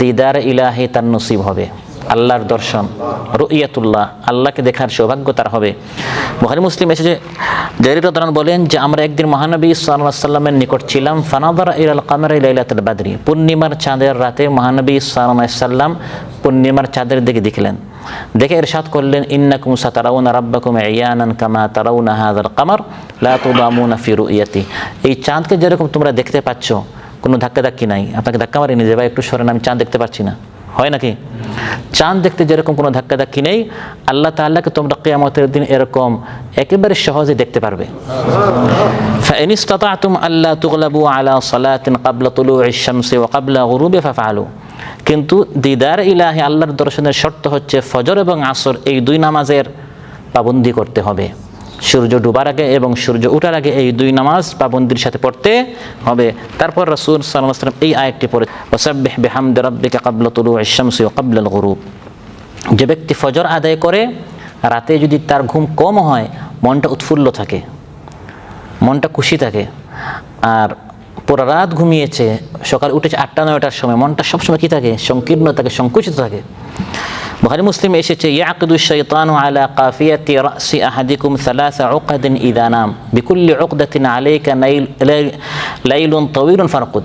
দিদার ইলাহি তার নসিব হবে, আল্লাহর দর্শন, রুইয়াতুল্লাহ, আল্লাহকে দেখার সৌভাগ্য তার হবে। বুখারী মুসলিম এসেছে, জারির রাদিয়াল্লাহু আনহু বলেন যে আমরা একদিন মহানবী সাল্লাল্লাহু আলাইহি ওয়াসাল্লামের নিকট ছিলাম। ফানাযারা ইলাল কামারি লাইলাতুল বাদরি, পূর্ণিমার চাঁদের রাতে মহানবী সাল্লাল্লাহু আলাইহি ওয়াসাল্লাম পূর্ণিমার চাঁদের দিকে দেখলেন। দেখে ইরশাদ করলেন, ইন্নাকুম সাতারাউনা রাব্বাকুম ইয়ানান কামা তারাউনা হাযাল কামার লা তুদামুনা ফি রুইয়াতি। এই চাঁদকে যেরকম তোমরা দেখতে পাচ্ছ, কোনো ধাক্কাধাক্কি নাই, আপনাকে ধাক্কা মারিনি যে ভাই একটু সরেন আমি চাঁদ দেখতে পাচ্ছি না, হয় নাকি? চাঁদ দেখতে যেরকম কোনো ধাক্কাধাক্কি নেই, আল্লাহ তাআলাকে তোমরা কিয়ামতের দিন এরকম একেবারে সহজে দেখতে পারবে। ফাইন ইসতাতা'তুম আল্লা তুগলাবু আলা সালাতিন ক্বাবলা তুলুইশ শামসি ওয়া ক্বাবলা গুরুবিহা ফাফআলু। কিন্তু দিদার ইলাহি, আল্লাহর দর্শনের শর্ত হচ্ছে ফজর এবং আসর এই দুই নামাজের পাবন্দি করতে হবে। সূর্য ডুবার আগে এবং সূর্য ওঠার আগে এই দুই নামাজ পাবন্দির সাথে পড়তে হবে। তারপর রাসূল সাল্লাল্লাহু আলাইহি ওয়াসাল্লাম এই আয়াতটি পড়ে, ওয়াসাব্বিহ বিহামদি রাব্বিকা ক্বাবলা তুলুইশ শামসি ওয়া ক্বাবলাল গুরুব। যে ব্যক্তি ফজর আদায় করে, রাতে যদি তার ঘুম কম হয়, মনটা উৎফুল্ল থাকে, মনটা খুশি থাকে। আর পুরো রাত ঘুমিয়েছে, সকাল উঠেছে 8টা-9টার সময়, মনটা সবসময় কী থাকে? সংকীর্ণ থাকে, সংকুচিত থাকে। বুখারী মুসলিমে এসেছে, ইয়াকিদু শাইতানু আলা কাফিয়াতি রাসি আহাদিকুম সালাসা উকদান ইযা নাম বিকুল্লি উকদাতিন আলাইকা লাইলুন তাওয়িলুন ফারকুদ।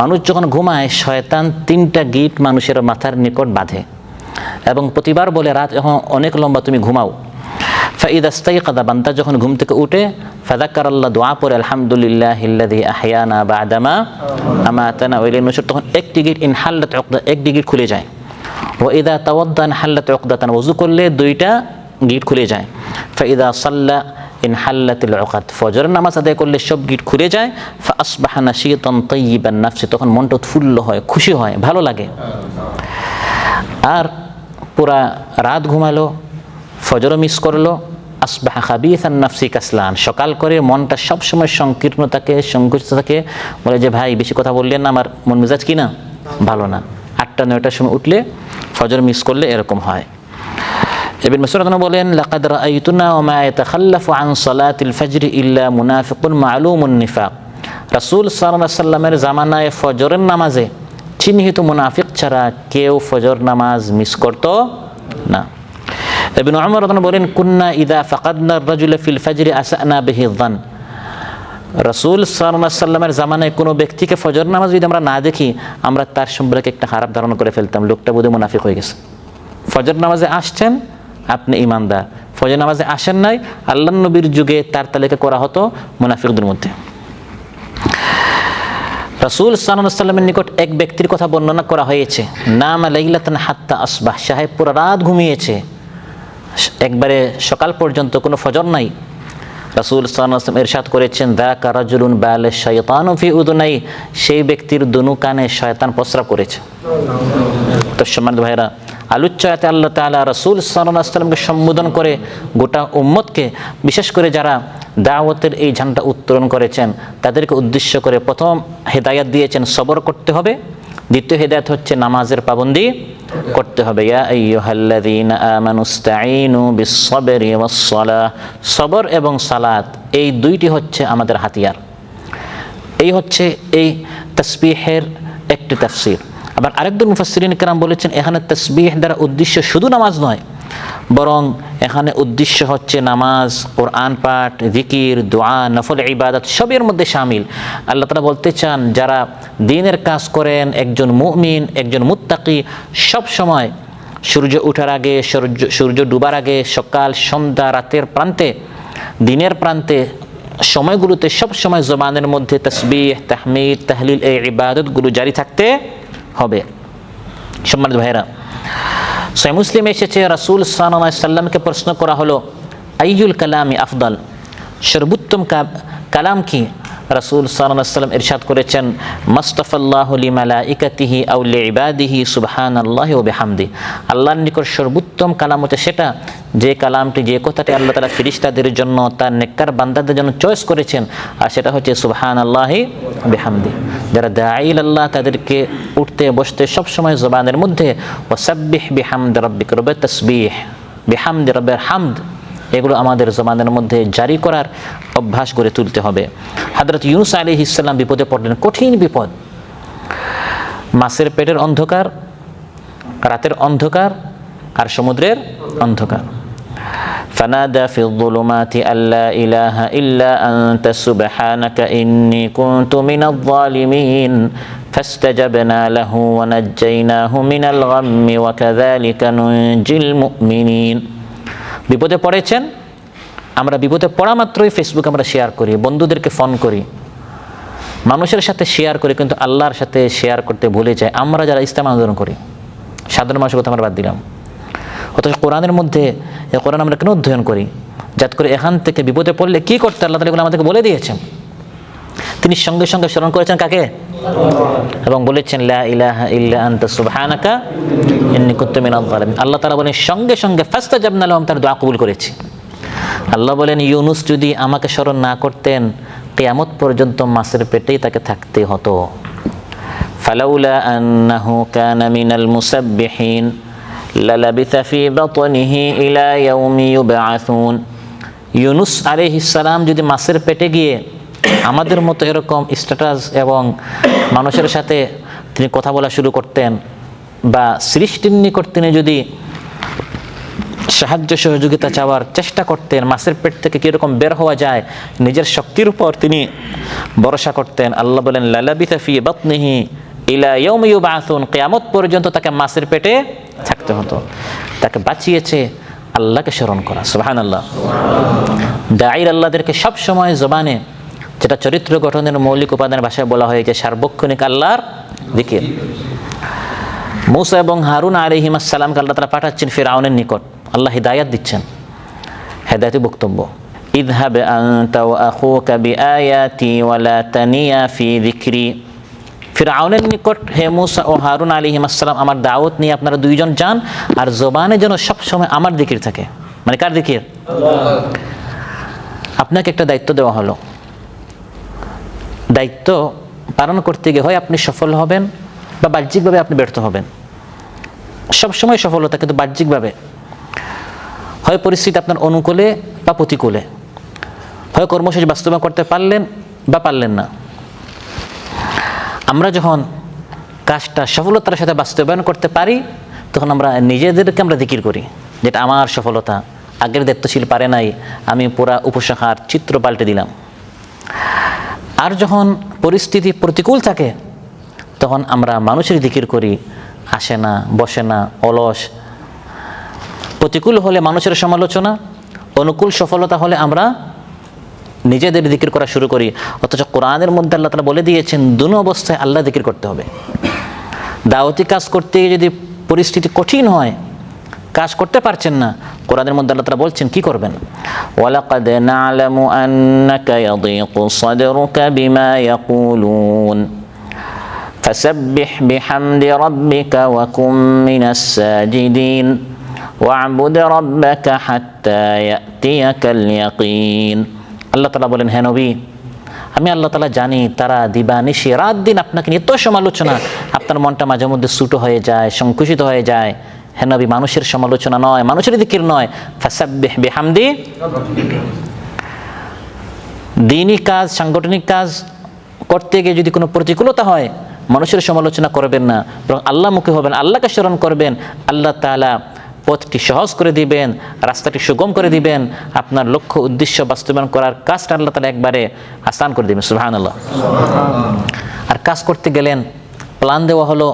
মানুষ যখন ঘুমায়, শয়তান 3টা গিট মানুষের মাথার নিকট বাঁধে এবং প্রতিবার বলে, রাত যখন অনেক লম্বা তুমি ঘুমাও। ফাইদা ইস্তাইকাযা, বান্দা যখন ঘুম থেকে উঠে, ফাযাকারাল্লাহ, দোয়া পড়ে, আলহামদুলিল্লাহিল্লাযী আহইয়ানা বা'দামা আমাতানা ওয়া ইলাইহিন নুশুর, তখন একটি গিট ইনহাল্লাত উকদা, একটি গিট খুলে যায়। ওয়া ইযা তাওয়াদ্দা ইনহাল্লাত উকদাতান, ওযু করলে 2টা গিট খুলে যায়। ফাইদা সাল্লা ইনহাল্লাতিল উকাদ, ফজরের নামাজ আদায় করলে সব গিট খুলে যায়। ফাসবাহা নাশীতান তাইয়িবান নাফসি, তখন মনটা উৎফুল্ল হয়, খুশি হয়, ভালো লাগে। আর পুরা রাত ঘুমালো, ফজরও মিস করলো, আসবাহা খাবিসান নাফসি কাসলান, সকাল করে মনটা সবসময় সংকীর্ণ থাকে, সংকুচিত থাকে, বলে যে ভাই বেশি কথা বললেন না, আমার মন মেজাজ কি না ভালো না। 8টা-9টার সময় উঠলে ফজর মিস করলে এরকম হয়। ইবনে মাসউদ বলেন, লাকাদ রাআইতুনা ওয়া মা ইয়াতাখাল্লাফু আন সালাতিল ফজর ইল্লা মুনাফিকুন মা'লুমুন নিফাক। রাসূল সাল্লাল্লাহু আলাইহি সাল্লামের জামানায় ফজরের নামাজে চিহ্নিত মুনাফিক ছাড়া কেউ ফজর নামাজ মিস করত না। ইবনে উমর রাদিয়াল্লাহু বলেন, কুন্না ইযা ফাকাদনা আর-রাজুলা ফিল ফজর আসানা বিহি যান। রাসূল সাল্লাল্লাহু আলাইহি সাল্লামের জামানায় কোনো ব্যক্তিকে ফজর নামাজ যদি আমরা না দেখি, আমরা তার সম্পর্কে একটা খারাপ ধারণা করে ফেলতাম, লোকটা বোধহয় মুনাফিক হয়ে গেছে। ফজর নামাজে আসছেন আপনি ঈমানদার, ফজর নামাজে আসেন নাই, আল্লাহর নবীর যুগে তার তালিকা করা হতো মুনাফিকদের মধ্যে। রাসূল সাল্লাল্লাহু আলাইহি সাল্লামের নিকট এক ব্যক্তির কথা বর্ণনা করা হয়েছে, নামা লাইলাতান হাত্তা আসবাহ, সাহেব পুরো রাত ঘুমিয়েছে, একবারে সকাল পর্যন্ত কোনো ফজর নাই। রাসূল সাল্লাল্লাহু আলাইহি ওয়াসাল্লাম ইরশাদ করেছেন, যাকা রাজুলুন বালা শাইতানু ফি উযুনাই, সেই ব্যক্তির দুনু কানে শয়তান প্রস্রাব করেছে। তো সম্মানিত ভাইরা, আলোচ্যতে আল্লাহ তাআলা রাসূল সাল্লাল্লাহু আলাইহি ওয়াসাল্লামকে সম্বোধন করে গোটা উম্মতকে, বিশেষ করে যারা দাওয়াতের এই ঝান্ডা উত্তোলন করেছেন তাদেরকে উদ্দেশ্য করে প্রথম হেদায়েত দিয়েছেন সবর করতে হবে, দ্বিতীয় হেদায়েত হচ্ছে নামাজের পাবন্দি করতে হবে। ইয়া আইয়ুহাল্লাযীনা আমানুস্তাঈনু বিস-সাবরি ওয়াস-সালাহ, সবর এবং সালাত এই দুইটি হচ্ছে আমাদের হাতিয়ার। এই হচ্ছে এই তাসবিহের একটি তাফসীর। আবার আরেকজন মুফাসসিরিন কেরাম বলেছেন, এখানে তাসবিহ দ্বারা উদ্দেশ্য শুধু নামাজ নয়, বরং এখানে উদ্দেশ্য হচ্ছে নামাজ, কোরআন পাঠ, জিকির, দোয়া, নফল ইবাদত সবের মধ্যে শামিল। আল্লাহ তাআলা বলতে চান, যারা দ্বীনের কাজ করেন, একজন মুমিন, একজন মুত্তাকি সব সময় সূর্য ওঠার আগে, সূর্য ডুবার আগে, সকাল, সন্ধ্যা, রাতের প্রান্তে, দিনের প্রান্তে, সময়গুলোতে সব সময় জবানের মধ্যে তাসবিহ, তাহমিদ, তাহলিল এই ইবাদতগুলো জারি থাকতে হবে। সম্মানিত ভাইরা, সহিহ মুসলিমে এসেছে, রাসূল সাল্লাল্লাহু আলাইহি সাল্লামকে প্রশ্ন করা হলো, আইয়ুল কালামি আফদাল, সর্বোত্তম কালাম কি? রাসূল সাল্লাল্লাহু আলাইহি সাল্লাম ইরশাদ করেছেন, মাস্তাফাল্লাহু লিমালাইকাতিহি আও লিইবাদিহি সুবহানাল্লাহি ওয়া বিহামদি, আল্লাহর নিকট সর্বোত্তম কালাম হচ্ছে সেটা যে কালামটি, যে কথাটি আল্লাহ তাআলা ফেরেশতাদের জন্য, তার নেককার বান্দাদের জন্য চয়েস করেছেন, আর সেটা হচ্ছে সুবহানাল্লাহি ওয়া বিহামদি। যারা দাঈ আল্লাহ, তাদেরকে উঠতে বসতে সব সময় জবানের মধ্যে ওয়াসাব্বিহ বিহামদি রাব্বিকা, রবের তাসবিহ, বিহামদি রবের হামদ, এগুলো আমাদের জবানের মধ্যে জারি করার অভ্যাস গড়ে তুলতে হবে। হযরত ইউনূস আলাইহিস সালাম বিপদে পড়লেন, কঠিন বিপদ, মাছের পেটের অন্ধকার, রাতের অন্ধকার আর সমুদ্রের অন্ধকার। ফানাদা ফিল যুলুমাতি আল্লা ইলাহা ইল্লা আনতা সুবহানাকা ইন্নী কুনতু মিনাজ জালিমিন ফাস্তাজাবনা লাহু ওয়া নাজ্জায়নাহু মিনাল গাম্মি ওয়া কাযালিকা নুনজিল মুমিনিন। বিপদে পড়েছেন, আমরা বিপদে পড়া মাত্রই ফেসবুক আমরা শেয়ার করি, বন্ধুদেরকে ফোন করি, মানুষের সাথে শেয়ার করি, কিন্তু আল্লাহর সাথে শেয়ার করতে ভুলে যাই। আমরা যারা ইসলাম আন্দোলন করি, সাধারণ মানুষের কথা আমরা বাদ দিলাম, অথচ কোরআনের মধ্যে এই কোরআন আমরা কেন অধ্যয়ন করি? যাতে করে এখান থেকে বিপদে পড়লে কি করতে আল্লাহ তাআলা এগুলো আমাদেরকে বলে দিয়েছেন। তিনি সঙ্গে সঙ্গে স্মরণ করেছেন কাকে? এবং বলেছেন, লা ইলাহা ইল্লা আনতা সুবহানাকা ইন্নী কুনতু মিনাজ জালিমিন। আল্লাহ তাআলা বলেন সঙ্গে সঙ্গে ফাস্তাজাবনা লাহুম, তার দোয়া কবুল করেছি। আল্লাহ বলেন, ইউনূস যদি আমাকে স্মরণ না করতেন, কিয়ামত পর্যন্ত মাছের পেটেই তাকে থাকতে হতো। ফালাউলা আন্নাহু কানা মিনাল মুসাব্বিহিন লালাবিথা ফি বাতনিহি ইলা ইয়াউমি ইউবআসুন। ইউনূস আলাইহিস সালাম যদি মাছের পেটে গিয়ে আমাদের মতো এরকম স্ট্যাটাস এবং মানুষের সাথে তিনি কথা বলা শুরু করতেন, বা সৃষ্টির নিকট তিনি যদি সাহায্য সহযোগিতা চাওয়ার চেষ্টা করতেন, মাছের পেট থেকে কীরকম বের হওয়া যায়, নিজের শক্তির উপর তিনি ভরসা করতেন। আল্লাহ বলেন, লালাবিথা ফি বাতনিহি ইলা ইয়াউমি ইউবআসুন, কিয়ামত পর্যন্ত তাকে মাছের পেটে থাকতে হতো। তাকে বাঁচিয়েছে আল্লাহকে স্মরণ করা। সুবহানাল্লাহ। দাঈর আল্লাহদেরকে সব সময় জবানে, যেটা চরিত্র গঠনের মৌলিক উপাদানের ভাষায় বলা হয় যে সার্বক্ষণিক আল্লাহর জিকির। মূসা এবং হারুন আলাইহিস সালামকে আল্লাহ তাআলা পাঠাচ্ছেন ফিরআউনের নিকট, আল্লাহ হিদায়াত দিচ্ছেন। হেদায়েতি বক্তব্য। ইযহাব আনতা ওয়া আখুকা বিআয়াতি ওয়া লা তানিয়া ফি যিকরি। ফিরআউনের নিকট হে মূসা ও হারুন আলাইহিস সালাম, আমার দাওয়াত নিয়ে আপনারা দুইজন যান, আর জবানে যেন সবসময় আমার জিকির থাকে। মানে কার জিকির? আপনাকে একটা দায়িত্ব দেওয়া হলো, দায়িত্ব পালন করতে গিয়ে হয় আপনি সফল হবেন বা বাহ্যিকভাবে আপনি ব্যর্থ হবেন। সবসময় সফলতা, কিন্তু বাহ্যিকভাবে হয় পরিস্থিতি আপনার অনুকূলে বা প্রতিকূলে, হয় কর্মসূচি বাস্তবায়ন করতে পারলেন বা পারলেন না। আমরা যখন কাজটা সফলতার সাথে বাস্তবায়ন করতে পারি, তখন আমরা নিজেদেরকে আমরা জিকির করি, যেটা আমার সফলতা, আগের দায়িত্বশীল পারে নাই, আমি পুরা উপশাখার চিত্র পাল্টে দিলাম। আর যখন পরিস্থিতি প্রতিকূল থাকে, তখন আমরা মানুষের জিকির করি, আসে না, বসে না, অলস। প্রতিকূল হলে মানুষের সমালোচনা, অনুকূল সফলতা হলে আমরা নিজেদের জিকির করা শুরু করি। অথচ কোরআনের মধ্যে আল্লাহ তাআলা বলে দিয়েছেন দুনো অবস্থায় আল্লাহ জিকির করতে হবে। দাওয়াতি কাজ করতে গিয়ে যদি পরিস্থিতি কঠিন হয়, কাজ করতে পারছেন না, কোরআনের মধ্যে আল্লাহ তাআলা বলছেন কি করবেন? ওয়ালাকাদ না'লামু আন্নাকা ইয়াদীকু সাদরুকা বিমা ইয়াকুলুন ফাসাব্বিহ বিহামদি রাব্বিকা ওয়া কুম মিনাস সাজিদিন ওয়া'বুদ রাব্বাকা হাত্তা ইয়াতিয়াকাল ইয়াকিন। আল্লাহ তাআলা বলেন, হে নবী, আমি আল্লাহ তাআলা জানি তারা দিবানিশি রাত দিন আপনাকে নিয়ে এত সমালোচনা, আপনার মনটা মাঝে মধ্যে ছুটো হয়ে যায়, সংকুচিত হয়ে যায়। হে নবী, মানুষের সমালোচনা নয়, মানুষের জিকির নয়, ফাসাব্বিহ বিহামদি। দ্বীনি কাজ, সাংগঠনিক কাজ করতে গিয়ে যদি কোনো প্রতিকূলতা হয়, মানুষের সমালোচনা করবেন না, বরং আল্লাহমুখী হবেন, আল্লাহকে স্মরণ করবেন। আল্লাহ তাআলা পথটি সহজ করে দিবেন, রাস্তাটি সুগম করে দিবেন, আপনার লক্ষ্য উদ্দেশ্য বাস্তবায়ন করার কাজটা আল্লাহ তাআলা একবারে আসান করে দিবেন। সুবহানাল্লাহ। আর কাজ করতে গেলেন, প্ল্যান দেওয়া হলো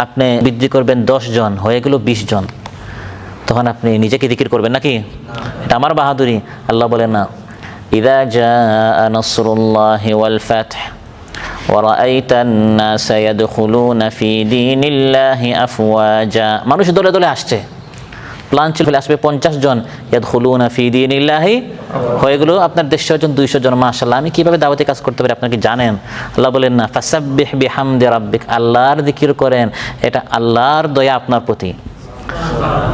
আপনি বৃদ্ধি করবেন 10 জন, হয়ে গেল 20 জন, তখন আপনি নিজেকে জিকির করবেন নাকি? এটা আমার বাহাদুরি। আল্লাহ বলেন না, ইযা জাআ নাসরুল্লাহি ওয়াল ফাতহ ওয়া রাআইতান নাসা ইয়াদখুলুনা ফি দীনিল্লাহি আফওয়াজা। মানুষ দলে দলে আসছে, প্ল্যান ছিল আসবে 50 জন, ইয়াদখুলুনা ফি দীনিল্লাহি, হয়ে গেল আপনার 150 জন, 200 জন। মাশাআল্লাহ, আমি কিভাবে দাওয়াতি কাজ করতে পারি আপনারা কি জানেন? আল্লাহ বলেন না, ফাসাব্বিহ বিহামদি রাব্বিক, আল্লাহর জিকির করেন, এটা আল্লাহর দয়া আপনার প্রতি।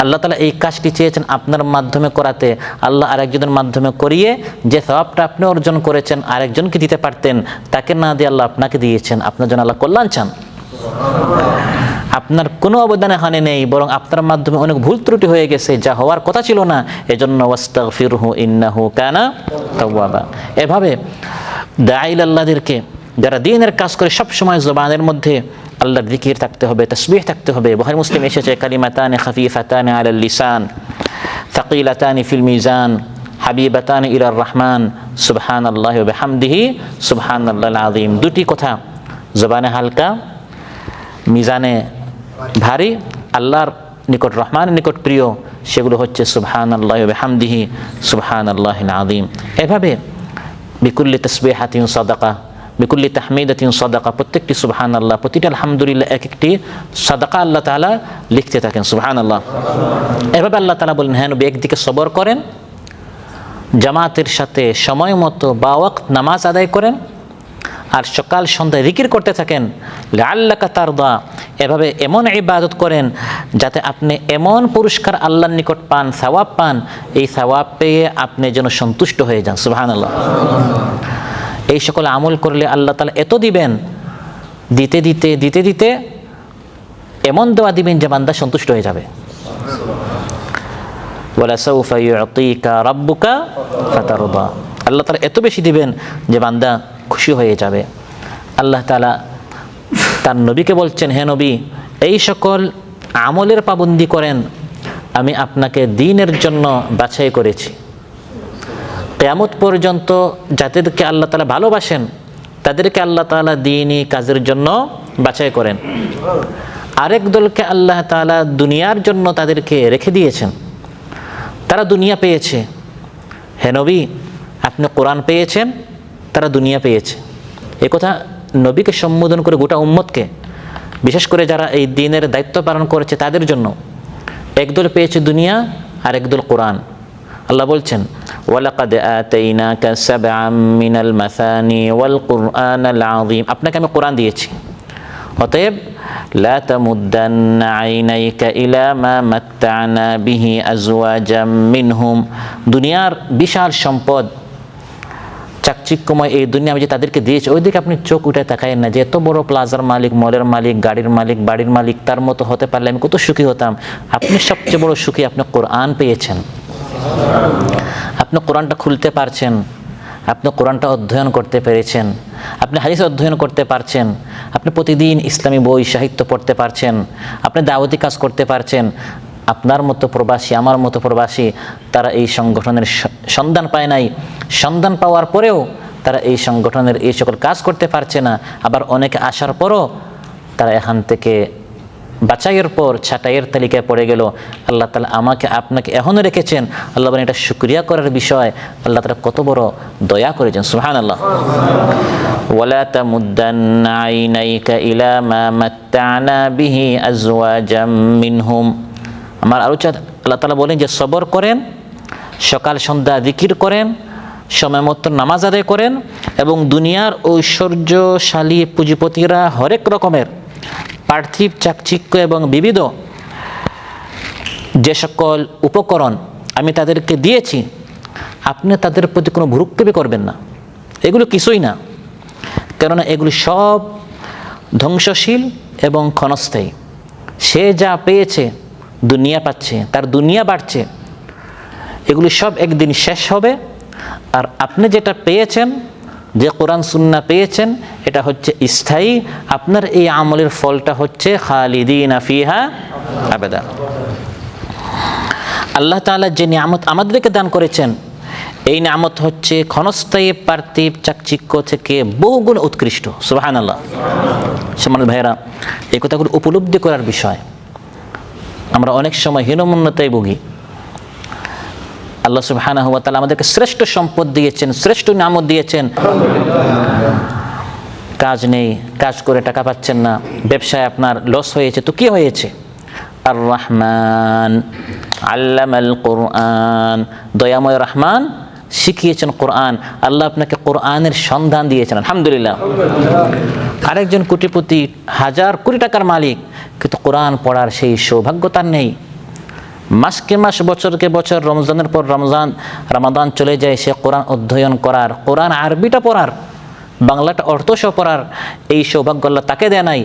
আল্লাহ তাআলা এই কাজটি চেয়েছেন আপনার মাধ্যমে করাতে। আল্লাহ আরেকজনের মাধ্যমে করিয়ে যে সওয়াবটা আপনি অর্জন করেছেন আরেকজনকে দিতে পারতেন, তাকে না দিয়ে আল্লাহ আপনাকে দিয়েছেন। আপনার জন্য আল্লাহ কল্যাণ চান। আপনার কোনো অবদানে হানি নেই, বরং আপনার মাধ্যমে অনেক ভুল ত্রুটি হয়ে গেছে, যা হওয়ার কথা ছিল না। এজন্য ওয়াস্তাগফিরহু ইন্নাহু কানা তাওয়াবা। এভাবে দাঈল আল্লাহদেরকে, যারা দ্বীনের কাজ করে, সব সময় জবানের মধ্যে আল্লাহর জিকির থাকতে হবে, তাসবিহ থাকতে হবে। বুখারী মুসলিম এসেছে, কালিমাতানি খাফিফাতানি আলাল লিসান সাকিলাতানি ফিল মিজান হাবিবাতানি ইলার রহমান সুবহানাল্লাহি ওয়া বিহামদিহি সুবহানাল্লাহিল আযীম। দুটি কথা জবানে হালকা, মিজানে ভারী, আল্লাহর নিকট, রহমানের নিকট প্রিয়, সেগুলো হচ্ছে সুবহানাল্লাহি ওয়া বিহামদিহি সুবহানাল্লাহিল আযীম। এভাবে বিকুল্লি তাসবিহাতিন সাদাকা, বিকুল্লি তাহমিদাতিন সাদাকা, প্রত্যেকটি সুবহানাল্লাহ, প্রতিটা আলহামদুলিল্লাহ এক একটি সাদাকা আল্লাহ তাআলা লিখতে থাকেন। সুবহানাল্লাহ। এভাবে আল্লাহ তাআলা বলেন, হ্যাঁ নবী, একদিকে সবর করেন, জামাতের সাথে সময় মতো বা ওয়াক্ত নামাজ আদায় করেন, আর সকাল সন্ধ্যায় জিকির করতে থাকেন, লাআল্লাকা তারদা। এভাবে এমন ইবাদত করেন যাতে আপনি এমন পুরস্কার আল্লাহর নিকট পান, সওয়াব পান, এই সওয়াব পেয়ে আপনি যেন সন্তুষ্ট হয়ে যান। সুবহানাল্লাহ। এই সকল আমল করলে আল্লাহ তাআলা এত দিবেন, দিতে দিতে দিতে দিতে এমন দোয়া দিবেন যে বান্দা সন্তুষ্ট হয়ে যাবে। ওয়ালা সাউফা ইউতিকা রাব্বুকা ফাতারদা। আল্লাহ তাআলা এত বেশি দিবেন যে বান্দা খুশি হয়ে যাবে। আল্লাহ তাআলা তার নবীকে বলছেন, হে নবী, এই সকল আমলের পাবন্দি করেন, আমি আপনাকে দ্বীনের জন্য বাছাই করেছি। কিয়ামত পর্যন্ত যাদেরকে আল্লাহ তাআলা ভালোবাসেন তাদেরকে আল্লাহ তাআলা দ্বীনি কাজের জন্য বাছাই করেন। আরেক দলকে আল্লাহ তাআলা দুনিয়ার জন্য তাদেরকে রেখে দিয়েছেন, তারা দুনিয়া পেয়েছে। হে নবী, আপনি কোরআন পেয়েছেন, তারা দুনিয়া পেয়েছে। এ কথা নবীকে সম্বোধন করে গোটা উম্মতকে, বিশেষ করে যারা এই দ্বীনের দায়িত্ব পালন করেছে তাদের জন্য। একদল পেয়েছে দুনিয়া আর একদল কোরআন। আল্লাহ বলছেন ওয়ালাকাদ আতাইনাকা সাবআম মিনাল মাসানি ওয়াল কুরআনাল আযীম, আপনাকে আমি কোরআন দিয়েছি, অতএব লা তামুদ্দান্না আইনাইকা ইলা মা মাত্তা'না বিহি আজওয়াজাম মিনহুম, দুনিয়ার বিশাল সম্পদ চাকচিক্যময় এই দুনিয়া আমি যে তাদেরকে দিয়েছি ওইদিকে আপনি চোখ উঠে তাকায়েন না যে এত বড় প্লাজার মালিক, মলের মালিক, গাড়ির মালিক, বাড়ির মালিক, তার মতো হতে পারলে আমি কত সুখী হতাম। আপনি সবচেয়ে বড় সুখী, আপনি কোরআন পেয়েছেন, আপনি কোরআনটা খুলতে পারছেন, আপনি কোরআনটা অধ্যয়ন করতে পেরেছেন, আপনি হাদিস অধ্যয়ন করতে পারছেন, আপনি প্রতিদিন ইসলামী বই সাহিত্য পড়তে পারছেন, আপনি দাওয়াতি কাজ করতে পারছেন। আপনার মতো প্রবাসী, আমার মতো প্রবাসী, তারা এই সংগঠনের সন্ধান পায় নাই, সন্ধান পাওয়ার পরেও তারা এই সংগঠনের এই সকল কাজ করতে পারছে না। আবার অনেকে আসার পরও তারা এখান থেকে বাছাইয়ের পর ছাঁটাইয়ের তালিকায় পড়ে গেল। আল্লাহ তাআলা আমাকে আপনাকে এখনও রেখেছেন, আল্লাহ বলেন এটা শুকরিয়া করার বিষয়। আল্লাহ তাআলা কত বড় দয়া করেছেন, সুবহানাল্লাহ। ওয়ালা তামুদ্দান্না আইনাইকা ইলা মা মাত্তা'না বিহি আজওয়াজাম মিনহুম, আমার আরও আল্লাহ তাআলা বলেন যে সবর করেন, সকাল সন্ধ্যা জিকির করেন, সময় মতো নামাজ আদায় করেন, এবং দুনিয়ার ঐশ্বর্যশালী পুঁজিপতিরা হরেক রকমের পার্থিব চাকচিক্য এবং বিবিধ যে সকল উপকরণ আমি তাদেরকে দিয়েছি, আপনি তাদের প্রতি কোনো ভ্রুক্ষেপই করবেন না। এগুলো কিছুই না, কেননা এগুলি সব ধ্বংসশীল এবং ক্ষণস্থায়ী। সে যা পেয়েছে, দুনিয়া পাচ্ছে, তার দুনিয়া বাড়ছে, এগুলি সব একদিন শেষ হবে। আর আপনি যেটা পেয়েছেন, যে কোরআন সুন্নাহ পেয়েছেন, এটা হচ্ছে স্থায়ী। আপনার এই আমলের ফলটা হচ্ছে খালিদিনা ফিহা আবাদা। আল্লাহ তাআলা যে নিয়ামত আমাদেরকে দান করেছেন, এই নিয়ামত হচ্ছে ক্ষণস্থায়ী পার্থিব চাকচিক্য থেকে বহুগুণ উৎকৃষ্ট, সুবহানাল্লাহ। সম্মানিত ভাইয়েরা, এই কথাগুলো উপলব্ধি করার বিষয়। আমরা অনেক সময় হীনমন্যতায় ভুগি। আল্লাহ সুবহানাহু ওয়া তাআলা আমাদেরকে শ্রেষ্ঠ সম্পদ দিয়েছেন, শ্রেষ্ঠ নিয়ামত দিয়েছেন। কাজ নেই, কাজ করে টাকা পাচ্ছেন না, ব্যবসায় আপনার লস হয়েছে, তো কি হয়েছে? আর রহমান আল্লামাল কোরআন, দয়াময় রহমান শিখিয়েছেন কোরআন। আল্লাহ আপনাকে কোরআনের সন্ধান দিয়েছেন, আলহামদুলিল্লাহ। আরেকজন কোটিপতি, হাজার কোটি টাকার মালিক, কিন্তু কোরআন পড়ার সেই সৌভাগ্য তার নেই। মাসকে মাস, বছরকে বছর, রমজানের পর রমাদান চলে যায়, সে কোরআন অধ্যয়ন করার, কোরআন আরবিটা পড়ার, বাংলাটা অর্থসহ পড়ার এই সৌভাগ্য আল্লাহ তাকে দেয় নাই।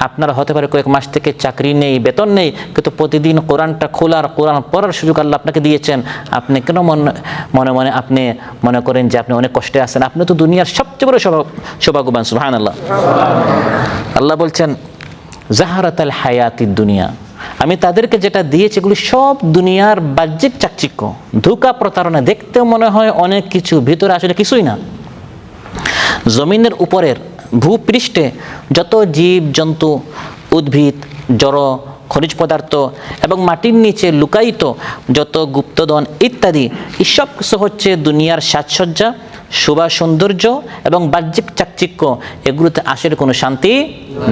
আপনার হতে পারে কয়েক মাস থেকে চাকরি নেই, বেতন নেই, কিন্তু প্রতিদিন কোরআনটা খোলার, কোরআন পড়ার সুযোগ আল্লাহ আপনাকে দিয়েছেন। আপনি কেন মনে মনে আপনি মনে করেন যে আপনি অনেক কষ্টে আছেন? আপনি তো দুনিয়ার সবচেয়ে বড় সৌভাগ্যবান, সুবহানাল্লাহ। আল্লাহ বলছেন জাহারাতাল হায়াতিদ দুনিয়া, আমি তাদেরকে যেটা দিয়েছি এগুলি সব দুনিয়ার বাহ্যিক চাকচিক্য, ধোঁকা, প্রতারণা। দেখতেও মনে হয় অনেক কিছু, ভিতরে আসলে কিছুই না। জমিনের উপরের ভূপৃষ্ঠে যত জীব জন্তু, উদ্ভিদ, জড়, খনিজ পদার্থ এবং মাটির নিচে লুকায়িত যত গুপ্তধন ইত্যাদি, এসব কিছু হচ্ছে দুনিয়ার সাজসজ্জা, শোভা, সৌন্দর্য এবং বাহ্যিক চাকচিক্য। এগুলোতে আসলে কোনো শান্তি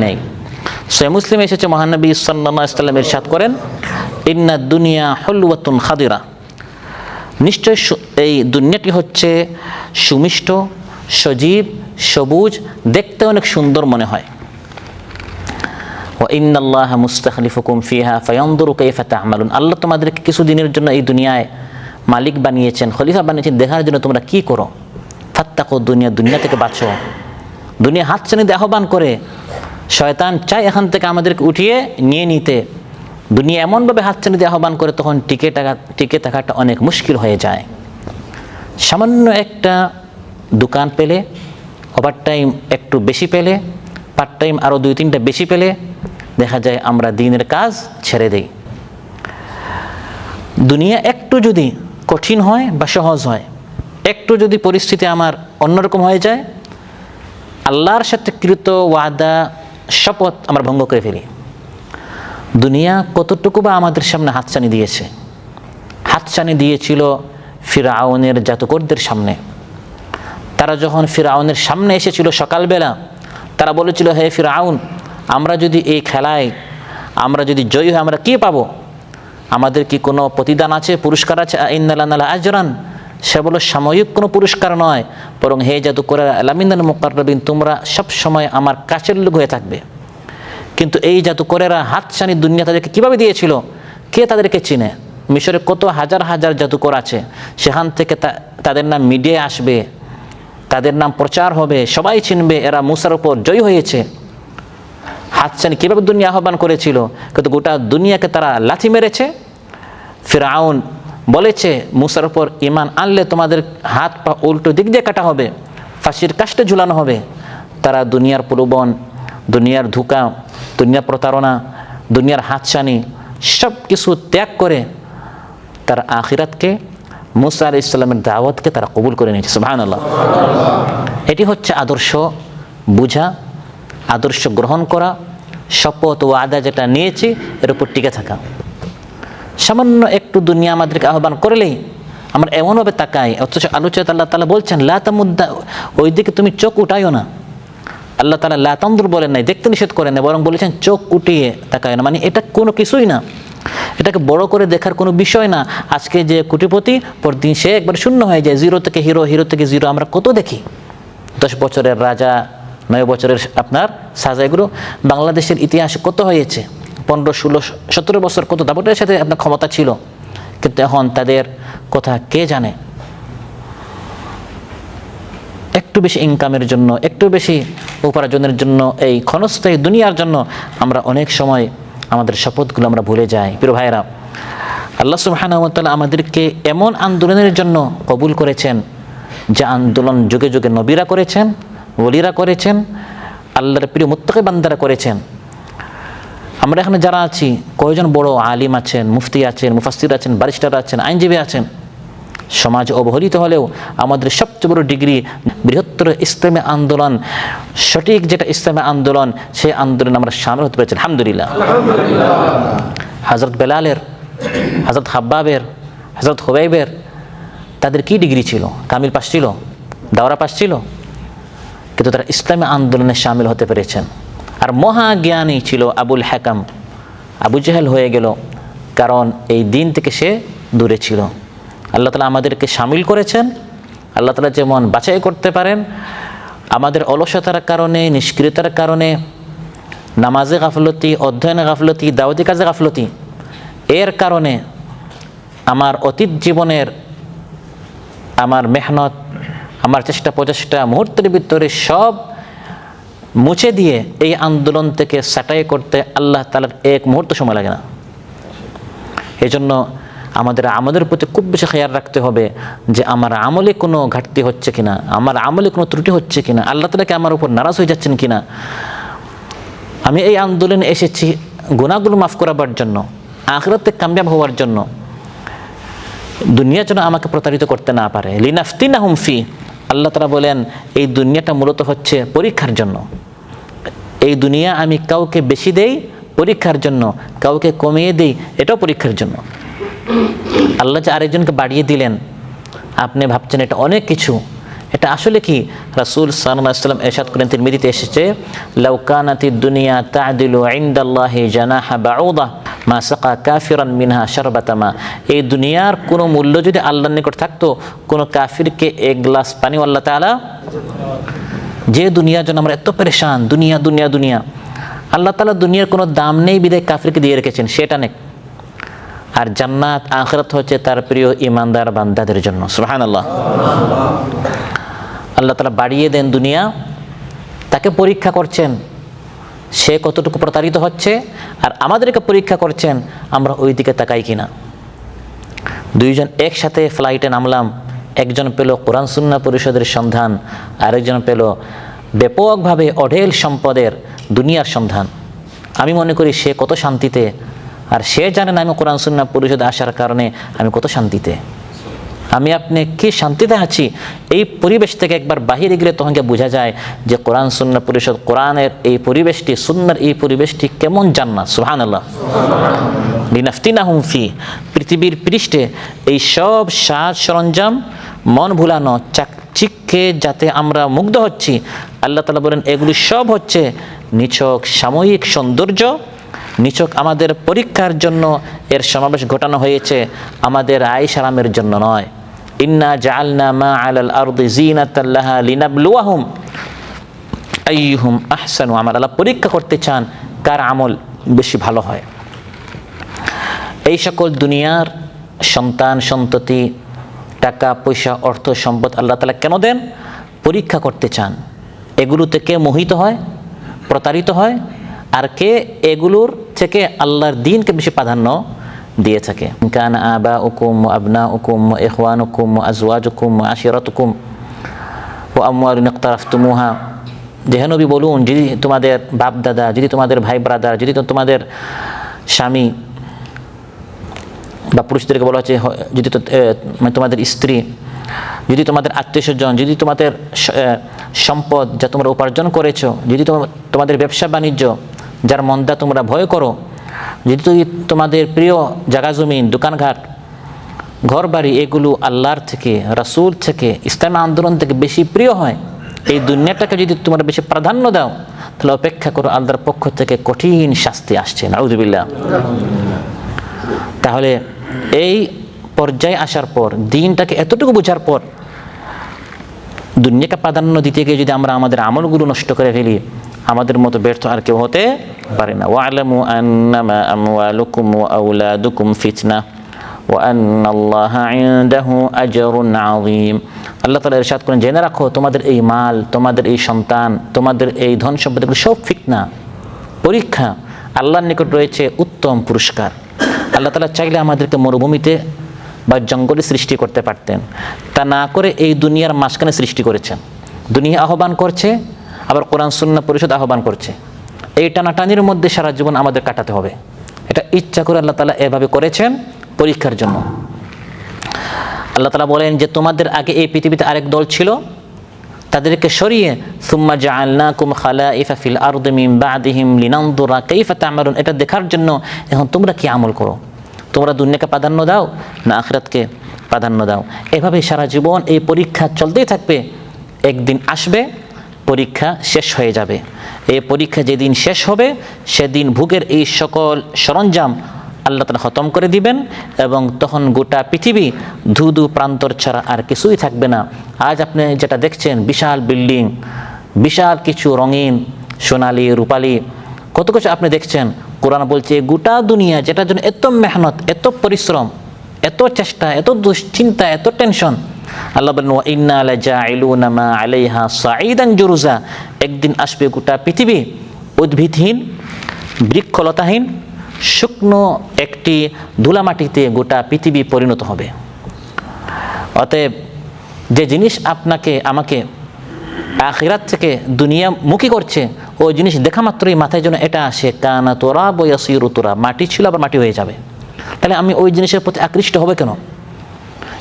নেই। সহিহ মুসলিমে এসেছে, মহানবী সাল্লাল্লাহু আলাইহি ওয়াসাল্লাম ইরশাদ করেন, ইন্নাদ দুনিয়া হুলওয়াতুন খাদিরা, নিশ্চয় এই দুনিয়াটি হচ্ছে সুমিষ্ট, সজীব, সবুজ, দেখতে অনেক সুন্দর মনে হয়। ওয়া ইন্নাল্লাহা মুস্তাখলিফুকুম ফিহা ফায়ানজুরু কাইফা তা'মালুন, আল্লাহ তোমাদেরকে কিছুদিনের জন্য এই দুনিয়ায় মালিক বানিয়েছেন, খলিফা বানিয়েছেন, দেখার জন্য তোমরা কি করো। ফাত্তাকু দুনিয়া, দুনিয়া থেকে বাঁচো। দুনিয়া হাতছানি দিয়ে আহ্বান করে, শয়তান চায় এখান থেকে আমাদেরকে উঠিয়ে নিয়ে নিতে। দুনিয়া এমনভাবে হাতছানি দিয়ে আহ্বান করে, তখন টিকে থাকাটা অনেক মুশকিল হয়ে যায়। সামান্য একটা দোকান পেলে, ওভার টাইম একটু বেশি পেলে, পার্ট টাইম আরও 2-3টা বেশি পেলে, দেখা যায় আমরা দিনের কাজ ছেড়ে দেই। দুনিয়া একটু যদি কঠিন হয় বা সহজ হয়, একটু যদি পরিস্থিতি আমার অন্যরকম হয়ে যায়, আল্লাহর সাথে কৃত ওয়াদা, শপথ আমরা ভঙ্গ করে ফেলি। দুনিয়া কতটুকু বা আমাদের সামনে হাতছানি দিয়েছে। হাতছানি দিয়েছিল ফিরআউনের জাদুকরদের সামনে। তারা যখন ফিরআউনের সামনে এসেছিল সকালবেলা, তারা বলেছিল, হে ফিরআউন, আমরা যদি এই খেলায় আমরা যদি জয়ী হই আমরা কি পাবো? আমাদের কি কোনো প্রতিদান আছে, পুরস্কার আছে? ইন্না লানা আজরান, সে বলো সাময়িক কোনো পুরস্কার নয়, বরং হে জাদুকরেরা লামিনাল মুকাররাবিন, তোমরা সব সময় আমার কাছের লোক হয়ে থাকবে। কিন্তু এই জাদুকরেরা হাতছানি দুনিয়া তাদেরকে কিভাবে দিয়েছিল? কে তাদেরকে চিনে? মিশরে কত হাজার হাজার জাদুকর আছে, সেখান থেকে তাদের নাম মিডিয়ায় আসবে, তাদের নাম প্রচার হবে, সবাই চিনবে এরা মুসার উপর জয় হয়েছে। হাতছানি কীভাবে দুনিয়া আহ্বান করেছিল, কিন্তু গোটা দুনিয়াকে তারা লাথি মেরেছে। ফিরআউন বলেছে মুসার উপর ঈমান আনলে তোমাদের হাত পা উল্টো দিক দিয়ে কাটা হবে, ফাঁসির কাস্টে ঝুলানো হবে। তারা দুনিয়ার প্রলোভন, দুনিয়ার ধোঁকা, দুনিয়ার প্রতারণা, দুনিয়ার হাতছানি সব কিছু ত্যাগ করে তার আখিরাতকে, মুসা আলাইহিস সালামের দাওয়াতকে তারা কবুল করে নিয়েছে। সুবহানাল্লাহ। এটি হচ্ছে আদর্শ বুঝা, আদর্শ গ্রহণ করা, শপথ ও ওয়াদা যেটা নিয়েছি এর উপর টিকে থাকা। সামান্য একটু দুনিয়া আমাদেরকে আহ্বান করলেই আমরা এমনভাবে তাকাই, অথচ আলোচনা আল্লাহ তাআলা বলছেন লা তামুদ্দা, ওই দিকে তুমি চোখ উঠাইও না। আল্লাহ তাআলা লা তানজুর বলেন নাই, দেখতে নিষেধ করেন না, বরং বলেছেন চোখ উঠিয়ে তাকায় না। মানে এটা কোনো কিছুই না, এটাকে বড় করে দেখার কোনো বিষয় না। আজকে যে কোটিপতি, পরদিন সে একবার শূন্য হয়ে যায়, জিরো থেকে হিরো, হিরো থেকে জিরো। আমরা কত দেখি, 10 বছরের রাজা, 9 বছরের আপনার সাজা, এগুলো বাংলাদেশের ইতিহাসে কত হয়েছে। 15, 16, 17 বছর কত দাপটের সাথে আপনার ক্ষমতা ছিল, কিন্তু এখন তাদের কথা কে জানে? একটু বেশি ইনকামের জন্য, একটু বেশি উপার্জনের জন্য, এই ক্ষণস্থায়ী দুনিয়ার জন্য আমরা অনেক সময় আমাদের শপথগুলো আমরা ভুলে যাই। প্রিয় ভাইরা, আল্লাহ সুবহানাহু ওয়া তাআলা আমাদেরকে এমন আন্দোলনের জন্য কবুল করেছেন, যে আন্দোলন যুগে যুগে নবীরা করেছেন, ওলিরা করেছেন, আল্লাহর প্রিয় মুত্তাকি বান্দারা করেছেন। আমরা এখানে যারা আছি, কয়জন বড় আলিম আছেন, মুফতি আছেন, মুফাসসির আছেন, ব্যারিস্টার আছেন, আইনজীবী আছেন। সমাজ অবহেলিত হলেও আমাদের সবচেয়ে বড় ডিগ্রি বৃহত্তর ইসলামী আন্দোলন, সঠিক যেটা ইসলামী আন্দোলন, সেই আন্দোলন আমরা শামিল হতে পেরেছি, আলহামদুলিল্লাহ। হযরত বেলালের, হযরত হাব্বাবের, হযরত হুবাইবের, তাদের কি ডিগ্রি ছিল? কামিল পাস ছিল, দাওরা পাস ছিল, কিন্তু তারা ইসলামী আন্দোলনে শামিল হতে পেরেছেন। আর মহাজ্ঞানী ছিল আবুল হাকাম, আবু জাহেল হয়ে গেল, কারণ এই দিন থেকে সে দূরে ছিল। আল্লাহ তাআলা আমাদেরকে শামিল করেছেন। আল্লাহ তাআলা যেমন বাছাই করতে পারেন, আমাদের অলসতার কারণে, নিষ্ক্রিয়তার কারণে, নামাজে গাফলতি, অধ্যয়নে গাফলতি, দাওয়াতি কাজে গাফলতি, এর কারণে আমার অতীত জীবনের আমার মেহনত, আমার চেষ্টা প্রচেষ্টা মুহূর্তের ভিতরে সব মুছে দিয়ে এই আন্দোলন থেকে ছাঁটাই করতে আল্লাহ তাআলার এক মুহূর্ত সময় লাগে না। এই জন্য আমাদের প্রতি খুব বেশি খেয়াল রাখতে হবে যে আমার আমলে কোনো ঘাটতি হচ্ছে কিনা, আমার আমলে কোনো ত্রুটি হচ্ছে কিনা, আল্লাহ তাআলা কি আমার উপর নারাজ হয়ে যাচ্ছেন কিনা। আমি এই আন্দোলনে এসেছি গুনাহগুলো মাফ করাবার জন্য, আখিরাতে কামিয়াব হওয়ার জন্য, দুনিয়া যেন আমাকে প্রতারিত করতে না পারে। লিনাফতিনাহুম ফি, আল্লাহ তাআলা বলেন এই দুনিয়াটা মূলত হচ্ছে পরীক্ষার জন্য। এই দুনিয়া আমি কাউকে বেশি দেই পরীক্ষার জন্য, কাউকে কমিয়ে দেই এটাও পরীক্ষার জন্য। আল্লাহ যে আরেকজনকে বাড়িয়ে দিলেন, আপনি ভাবছেন এটা অনেক কিছু, এটা আসলে কি? রাসূল সাল্লাল্লাহু আলাইহি ওয়াসাল্লাম ইরশাদ করেন, তিরমিজিতে এসেছে, লাউ কানাতিদ দুনিয়া তা'দিলু ইনদাল্লাহি জানাহা বাউদা মা সাকা কাফিরান মিনহা শারবাতা মা। এই দুনিয়ার কোনো মূল্য যদি আল্লাহর নিকট থাকতো, কোনো কাফিরকে এক গ্লাস পানি আল্লাহ তাআলা, যে দুনিয়ার জন্য আমরা এত পেরেশান, দুনিয়া দুনিয়া দুনিয়া, আল্লাহ তাআলা দুনিয়ার কোনো দাম নেই বিধায় কাফিরকে দিয়ে রেখেছেন, সেটা নেই। আর জান্নাত আখিরাত হচ্ছে তার প্রিয় ইমানদার বান্দাদের জন্য। সুবহানাল্লাহ। আল্লাহ তাআলা বাড়িয়ে দেন দুনিয়া, তাকে পরীক্ষা করছেন সে কতটুকু প্রতারিত হচ্ছে, আর আমাদেরকে পরীক্ষা করছেন আমরা ওই দিকে তাকাই কিনা। দুইজন একসাথে ফ্লাইটে নামলাম, একজন পেল কোরআন সুন্নাহ পরিষদের সন্ধান, আরেকজন পেল ব্যাপকভাবে অঢেল সম্পদের দুনিয়ার সন্ধান। আমি মনে করি সে কত শান্তিতে, আর সে জানে না আমি কোরআন সুন্নাহ পরিষদে আসার কারণে আমি কত শান্তিতে। আমি আপনি কি শান্তিতে আছি, এই পরিবেশ থেকে একবার বাহিরে গেলে তখন বোঝা যায় যে কোরআন সুন্নাহ পরিষদ, কোরআনের এই পরিবেশটি, সুন্নাহর এই পরিবেশটি কেমন জান্নাত। সুবহানাল্লাহ। লিনাফতিনাহুম ফি, পৃথিবীর পৃষ্ঠে এই সব সাজ সরঞ্জাম, মন ভুলানো, চাকচিক্যে যাতে আমরা মুগ্ধ হচ্ছি, আল্লাহ তাআলা বলেন এগুলি সব হচ্ছে নিছক সাময়িক সৌন্দর্য, নিছক আমাদের পরীক্ষার জন্য এর সমাবেশ ঘটানো হয়েছে, আমাদের আয়েশ আরামের জন্য নয়। ইন্না জাআলনা মা আলাল আরদি জিনাতাল লাহা লিনাবলুয়াহুম আইয়ুহুম আহসানু আমালা। আল্লাহ পরীক্ষা করতে চান কার আমল বেশি ভালো হয়। এই সকল দুনিয়ার সন্তান সন্ততি, টাকা পয়সা, অর্থ সম্পদ আল্লাহ তাআলা কেন দেন? পরীক্ষা করতে চান। এগুলোতে কে মোহিত হয়, প্রতারিত হয়, আর কে এগুলোর থেকে আল্লাহর দ্বীনকে বেশি প্রাধান্য দিয়ে থাকে। কানা আবাউকুম ওয়া আবনাউকুম ওয়া ইখওয়ানুকুম ওয়া আজওয়াজুকুম ওয়া আশিরাতুকুম ওয়া আমওয়ালুন ইকতারাফতুমুহা। যে হে নবী বলুন, যদি তোমাদের বাপ দাদা, যদি তোমাদের ভাই ব্রাদার, যদি তোমাদের স্বামী বা পুরুষদেরকে বলা হচ্ছে, যদি মানে তোমাদের স্ত্রী, যদি তোমাদের আত্মীয় স্বজন, যদি তোমাদের সম্পদ যা তোমরা উপার্জন করেছো, যদি তোমাদের ব্যবসা বাণিজ্য যার মন্দা তোমরা ভয় করো, যদি তোমাদের প্রিয় জায়গা জমিন, দোকানঘাট, ঘর বাড়ি, এগুলো আল্লাহর থেকে, রাসূল থেকে, ইসলামী আন্দোলন থেকে বেশি প্রিয় হয়, এই দুনিয়াটাকে যদি তোমরা বেশি প্রাধান্য দাও, তাহলে অপেক্ষা করো, আল্লাহর পক্ষ থেকে কঠিন শাস্তি আসছে। নাউযুবিল্লাহ। তাহলে এই পর্যায়ে আসার পর, দ্বীনটাকে এতটুকু বোঝার পর, দুনিয়াকে প্রাধান্য দিতে গিয়ে যদি আমরা আমাদের আমলগুলো নষ্ট করে ফেলি, আমাদের মতো ব্যর্থ আর কেউ হতে পারে না। ওয়া'লামু আন্নামা আমওয়ালুকুম ওয়া আওলাদুকুম ফিতনা ওয়া আন্নাল্লাহা ইনদাহু আজরুন আযীম। আল্লাহ তাআলা ইরশাদ করেন, জেনে রাখো তোমাদের এই মাল, তোমাদের এই সন্তান, তোমাদের এই ধন সম্পদ, এগুলো সব ফিতনা, পরীক্ষা। আল্লাহর নিকট রয়েছে উত্তম পুরস্কার। আল্লাহ তাআলা চাইলে আমাদেরকে মরুভূমিতে বা জঙ্গলে সৃষ্টি করতে পারতেন, তা না করে এই দুনিয়ার মাঝখানে সৃষ্টি করেছেন। দুনিয়া আহ্বান করছে, আবার কোরআন সুন্নাহ পরিষদ আহ্বান করছে। এই টানাটানির মধ্যে সারা জীবন আমাদের কাটাতে হবে। এটা ইচ্ছা করে আল্লাহ তাআলা এভাবে করেছেন পরীক্ষার জন্য। আল্লাহ তাআলা বলেন যে তোমাদের আগে এই পৃথিবীতে আরেক দল ছিল, তাদেরকে সরিয়ে সুম্মা জাআলনাকুম খালাইফা ফিল আরদি মিন বা'দিহিম লিনানজুরা কাইফা তা'মালুন, এটা দেখার জন্য এখন তোমরা কি আমল করো, তোমরা দুনিয়াকে প্রাধান্য দাও না আখিরাতকে প্রাধান্য দাও। এভাবে সারা জীবন এই পরীক্ষা চলতেই থাকবে। একদিন আসবে, পরীক্ষা শেষ হয়ে যাবে। এই পরীক্ষা যেদিন শেষ হবে, সেদিন ভোগের এই সকল সরঞ্জাম আল্লাহ তাআলা খতম করে দিবেন, এবং তখন গোটা পৃথিবী ধুধু প্রান্তর ছাড়া আর কিছুই থাকবে না। আজ আপনি যেটা দেখছেন, বিশাল বিল্ডিং, বিশাল কিছু রঙিন, সোনালি, রূপালি, কত কিছু আপনি দেখছেন। কোরআন বলছে গোটা দুনিয়া যেটার জন্য এত মেহনত, এত পরিশ্রম, এত চেষ্টা, এত দুশ্চিন্তা, এত টেনশন, আল্লাহ বলেন ওয়া ইন্না লাজাইলুনা মা আলাইহা সাঈদান জুরুজা, একদিন আসবে গোটা পৃথিবী উদ্ভিদহীন, বৃক্ষলতাহীন, শুকনো একটি ধুলামাটিতে গোটা পৃথিবী পরিণত হবে। অতএব যে জিনিস আপনাকে আমাকে আখিরাত থেকে দুনিয়ামুখী করছে, ওই জিনিস দেখা মাত্রই মাথায় যেন এটা আসে, কানা তুরাব ওয়া ইয়াসিরু তুরাব, মাটি ছিল আবার মাটি হয়ে যাবে। তাহলে আমি ওই জিনিসের প্রতি আকৃষ্ট হবে কেন?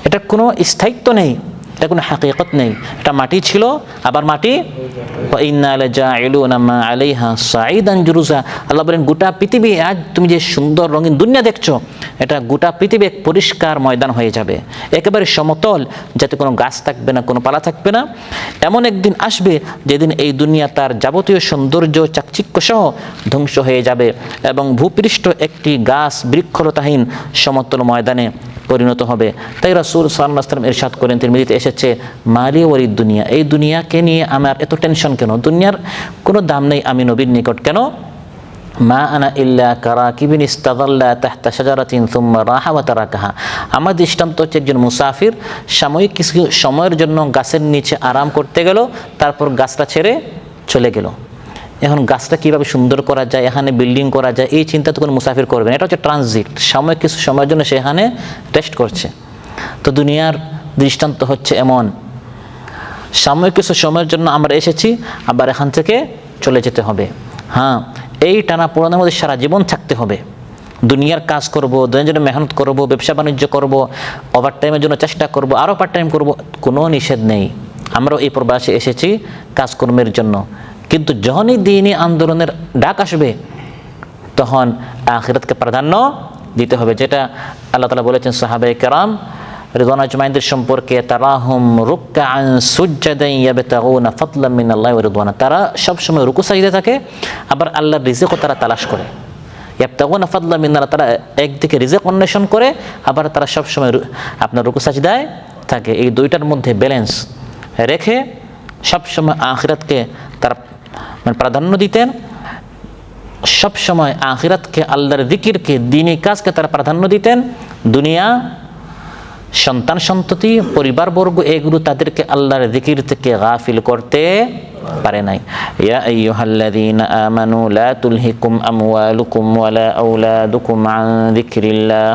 এটা কোনো স্থায়িত্ব নেই, এটা কোনো হাকিকত নেই। এটা মাটি ছিল আবার মাটি। ওয়া ইন্না লাজাইলুনা মা আলাইহা সাঈদান জুরুজা, আল্লাহ বলেন গোটা পৃথিবী, আজ তুমি যে সুন্দর রঙিন দুনিয়া দেখছো, এটা গোটা পৃথিবী এক পরিষ্কার ময়দান হয়ে যাবে, একেবারে সমতল, যাতে কোনো গাছ থাকবে না, কোনো পালা থাকবে না। এমন একদিন আসবে যেদিন এই দুনিয়া তার যাবতীয় সৌন্দর্য চাকচিক্য সহ ধ্বংস হয়ে যাবে, এবং ভূপৃষ্ঠ একটি গাছ বৃক্ষলতাহীন সমতল ময়দানে পরিণত হবে। তাই রাসূল সাল্লাল্লাহু আলাইহি ওয়াসাল্লাম ইরশাদ করেন, তিরমিজিতে এসেছে, মালি ওয়ালিদ দুনিয়া, এই দুনিয়াকে নিয়ে আমার এত টেনশন কেন? দুনিয়ার কোনো দাম নেই আমি নবীর নিকট কেন? মা আনা ইল্লা কারাকিবিন ইস্তাযাল্লা তাহতা শাজারাতিন সুম্মা রাহা ওয়া তারাকাহা, আমার দৃষ্টান্ত হচ্ছে একজন মুসাফির সাময়িক কিছু সময়ের জন্য গাছের নিচে আরাম করতে গেল, তারপর গাছটা ছেড়ে চলে গেল। এখন গাছটা কীভাবে সুন্দর করা যায়, এখানে বিল্ডিং করা যায়, এই চিন্তা তো কোনো মুসাফির করবে না। এটা হচ্ছে ট্রানজিট, সাময়িক কিছু সময়ের জন্য সেখানে রেস্ট করছে। তো দুনিয়ার দৃষ্টান্ত হচ্ছে এমন, সাময়িক কিছু সময়ের জন্য আমরা এসেছি, আবার এখান থেকে চলে যেতে হবে। হ্যাঁ, এই টানা পোড়ানোর মধ্যে সারা জীবন থাকতে হবে। দুনিয়ার কাজ করব, দুনিয়ার জন্য মেহনত করব, ব্যবসা বাণিজ্য করব, ওভার টাইমের জন্য চেষ্টা করব, আরও পার্ট টাইম করব, কোনো নিষেধ নেই। আমরাও এই প্রবাসে এসেছি কাজকর্মের জন্য, কিন্তু যখনই দ্বীনি আন্দোলনের ডাক আসবে, তখন আখিরাতকে প্রাধান্য দিতে হবে। যেটা আল্লাহ তাআলা বলেছেন সাহাবায়ে কেরাম রিদওয়ানুল্লাহি আজমাইনদের সম্পর্কে, তারাহুম রুকআন সুজদান ইয়াবতাগুনা ফাদলাম মিনাল্লাহি ওয়া রিদওয়ানা, তারা সবসময় রুকু সাজদা থাকে, আবার আল্লাহর রিজিকও তারা তালাশ করে। ইয়াবতাগুনা ফাদলাম মিনাল্লাহ, তারা একদিকে রিজিক অন্বেষণ করে, আবার তারা সবসময় আপনার রুকু সাজদায় থাকে। এই দুইটার মধ্যে ব্যালেন্স রেখে সবসময় আখিরাতকে তারা মানে প্রাধান্য দিতেন, সবসময় আখিরাতকে, আল্লাহর জিকিরকে, দ্বীনি কাজকে তারা প্রাধান্য দিতেন। দুনিয়া, সন্তান সন্ততি, পরিবারবর্গ এগুলো তাদেরকে আল্লাহর জিকির থেকে গাফিল করতে পারে নাই। ইয়া আইয়ুহাল্লাযীনা আমানু লা তুলহিকুম আমওয়ালুকুম ওয়ালা আওলাদুকুম আন যিকরিল্লাহ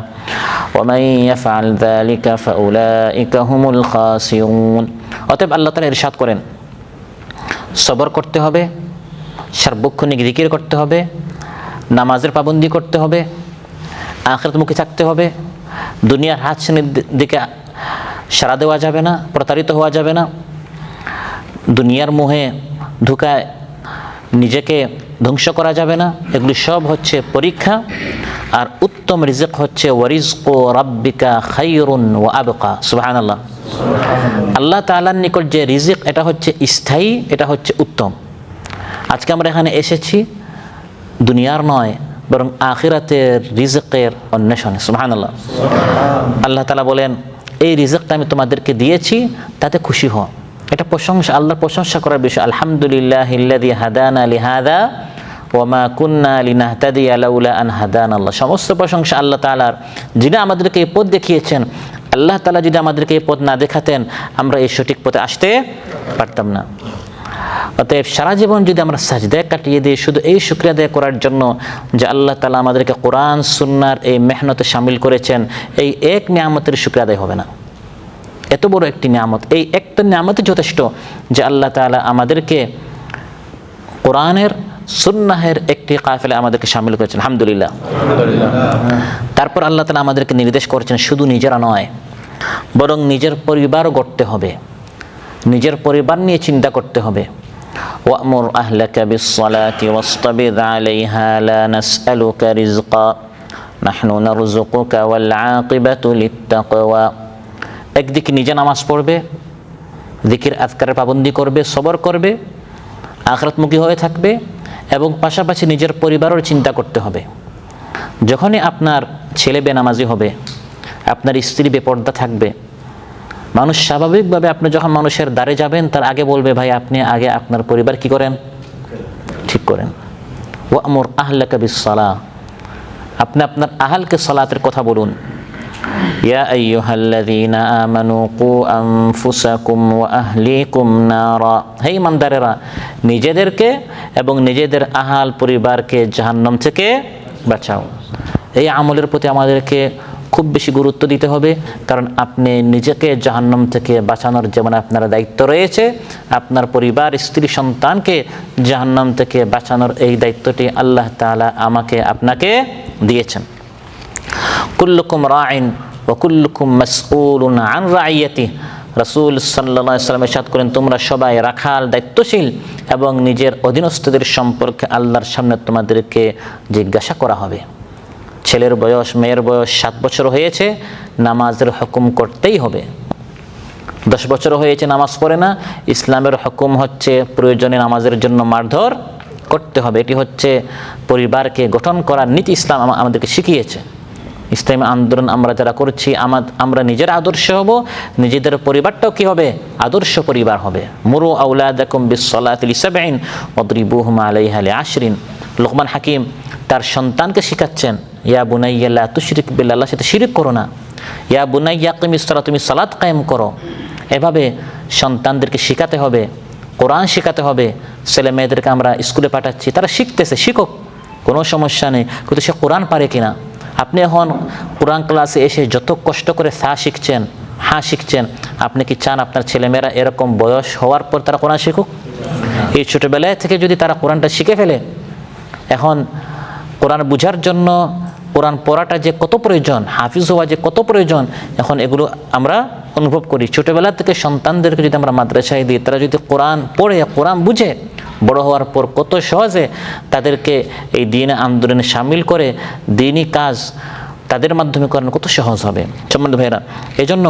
ওয়া মান ইয়াফআল যালিকা ফাউলাইকা হুমুল খাসিরুন। অতএব আল্লাহ তাআলা ইরশাদ করেন, সবর করতে হবে, সার্বক্ষণিক জিকির করতে হবে, নামাজের পাবন্দি করতে হবে, আখিরাতমুখী থাকতে হবে, দুনিয়ার হাতছানির দিকে সাড়া দেওয়া যাবে না, প্রতারিত হওয়া যাবে না, দুনিয়ার মোহে ধোঁকায় নিজেকে ধ্বংস করা যাবে না। এগুলি সব হচ্ছে পরীক্ষা। আর উত্তম রিজিক হচ্ছে ওয়ারিজকু রাব্বিকা খায়রুন ওয়া আবকা। সুবহানাল্লাহ। আল্লাহ তাআলার নিকট যে রিজিক, এটা হচ্ছে স্থায়ী, এটা হচ্ছে উত্তম। আজকে আমরা এখানে এসেছি দুনিয়ার নয়, বরং আখিরাতের রিজিকের অন্বেষণে। সুবহানাল্লাহ। আল্লাহ তাআলা বলেন, এই রিজিকটা আমি তোমাদেরকে দিয়েছি, তাতে খুশি হও। এটা প্রশংসা, আল্লাহর প্রশংসা করার বিষয়। আলহামদুলিল্লাহিল্লাযী হাদানা লিহাযা ওয়া মা কুন্না লিনাহতাদিয়া লাউলা আন হাদানাল্লাহ। সমস্ত প্রশংসা আল্লাহ তাআলার, যিনি আমাদেরকে এই পথ দেখিয়েছেন। আল্লাহ তাআলা যদি আমাদেরকে এই পথ না দেখাতেন, আমরা এই সঠিক পথে আসতে পারতাম না। অতএব সারা জীবন যদি আমরা সাজদায় কাটিয়ে দিই শুধু এই শুকরিয়া আদায় করার জন্য যে আল্লাহ তাআলা আমাদেরকে কোরআন সুন্নাহর এই মেহনতে শামিল করেছেন, এই এক নিয়ামতের শুকরিয়া আদায় হবে না। এত বড় একটি নিয়ামত, এই একটা নিয়ামতই যথেষ্ট যে আল্লাহ তাআলা আমাদেরকে কোরআনের সুন্নাহের একটি কাফেলা আমাদেরকে শামিল করেছেন। আলহামদুলিল্লাহ। তারপর আল্লাহ তাআলা আমাদেরকে নির্দেশ করেছেন শুধু নিজেরা নয়, বরং নিজের পরিবারও গড়তে হবে, নিজের পরিবার নিয়ে চিন্তা করতে হবে। ওয়া'মুর আহলাকা বিস-সালাতি ওয়াসতাবির আলাইহা লা নাসআলুকা রিজকা নাহনু নারযুকুকা ওয়াল আকিবাতু লিত-তাকওয়া। একদিকে নিজে নামাজ পড়বে, জিকির আযকারের পাবন্দি করবে, সবর করবে, আখিরাতমুখী হয়ে থাকবে, এবং পাশাপাশি নিজের পরিবারের চিন্তা করতে হবে। যখনই আপনার ছেলে বেনামাজি হবে, আপনার স্ত্রী বেপর্দা থাকবে, মানুষ স্বাভাবিকভাবে আপনি যখন মানুষের দ্বারে যাবেন তার আগে বলবে, ভাই আপনি আগে আপনার পরিবার কি করেন, ঠিক করেন। ওয়া'মুর আহলাকা বিস-সালাহ, আপনি আপনার আহলকে সালাতের কথা বলুন। ইয়া আইয়ুহাল্লাযীনা আমানু কু আনফুসাকুম ওয়া আহলিকুম নারা। হে ইমানদারেরা, নিজেদেরকে এবং নিজেদের আহাল পরিবারকে জাহান্নাম থেকে বাঁচাও। এই আমলের প্রতি আমাদেরকে খুব বেশি গুরুত্ব দিতে হবে, কারণ আপনি নিজেকে জাহান্নাম থেকে বাঁচানোর যেমন আপনার দায়িত্ব রয়েছে, আপনার পরিবার, স্ত্রী, সন্তানকে জাহান্নাম থেকে বাঁচানোর এই দায়িত্বটি আল্লাহ তাআলা আমাকে আপনাকে দিয়েছেন। কুল্লুকুম রাইন ওয়া কুল্লুকুম মাসউলুন আন রাইয়াতিহি। রাসূল সাল্লাল্লাহু আলাইহি ওয়াসাল্লাম ইরশাদ করেন, তোমরা সবাই রাখাল, দায়িত্বশীল, এবং নিজের অধীনস্থদের সম্পর্কে আল্লাহর সামনে তোমাদেরকে জিজ্ঞাসা করা হবে। ছেলের বয়স, মেয়ের বয়স 7 বছর হয়েছে, নামাজের হুকুম করতেই হবে। 10 বছর হয়েছে নামাজ পড়ে না, ইসলামের হুকুম হচ্ছে প্রয়োজনে নামাজের জন্য মারধর করতে হবে। এটি হচ্ছে পরিবারকে গঠন করার নীতি ইসলাম আমাদেরকে শিখিয়েছে। ইসলামী আন্দোলন আমরা যারা করছি, আমরা নিজের আদর্শ হব, নিজেদের পরিবারটাও কি হবে, আদর্শ পরিবার হবে। মুরু আওলাদাকুম বিস-সালাতি লি-7 ওয়াদরিবুহুম আলাইহা লি-10। লোকমান হাকিম তার সন্তানকে শিখাচ্ছেন, ইয়া বুনাইয়া লা তুশরিক বিল্লাহ, আল্লাহর সাথে শিরক করো না। ইয়া বুনাইয়া আকিমিস সালাত, তুমি সালাত কায়েম করো। এভাবে সন্তানদেরকে শেখাতে হবে, কোরআন শেখাতে হবে। ছেলে মেয়েদেরকে আমরা স্কুলে পাঠাচ্ছি, তারা শিখতেছে, শিখুক, কোনো সমস্যা নেই, কিন্তু সে কোরআন পারে কিনা। আপনি এখন কোরআন ক্লাসে এসে যত কষ্ট করে শিখছেন, শিখছেন, আপনি কি চান আপনার ছেলেমেয়েরা এরকম বয়স হওয়ার পর তারা কোরআন শিখুক? এই ছোটোবেলায় থেকে যদি তারা কোরআনটা শিখে ফেলে, এখন কোরআন বুঝার জন্য কোরআন পড়াটা যে কত প্রয়োজন, হাফিজ হওয়া যে কত প্রয়োজন, এখন এগুলো আমরা অনুভব করি। ছোটোবেলা থেকে সন্তানদেরকে যদি আমরা মাদ্রাসায় দিই, তারা যদি কোরআন পড়ে, কোরআন বুঝে, বড় হওয়ার পর কত সহজে তাদেরকে এই দ্বীন আন্দোলনে শামিল করে দ্বীনি কাজ তাদের মাধ্যমে করানো কত সহজ হবে। সম্মানিত ভাইয়েরা, এই জন্য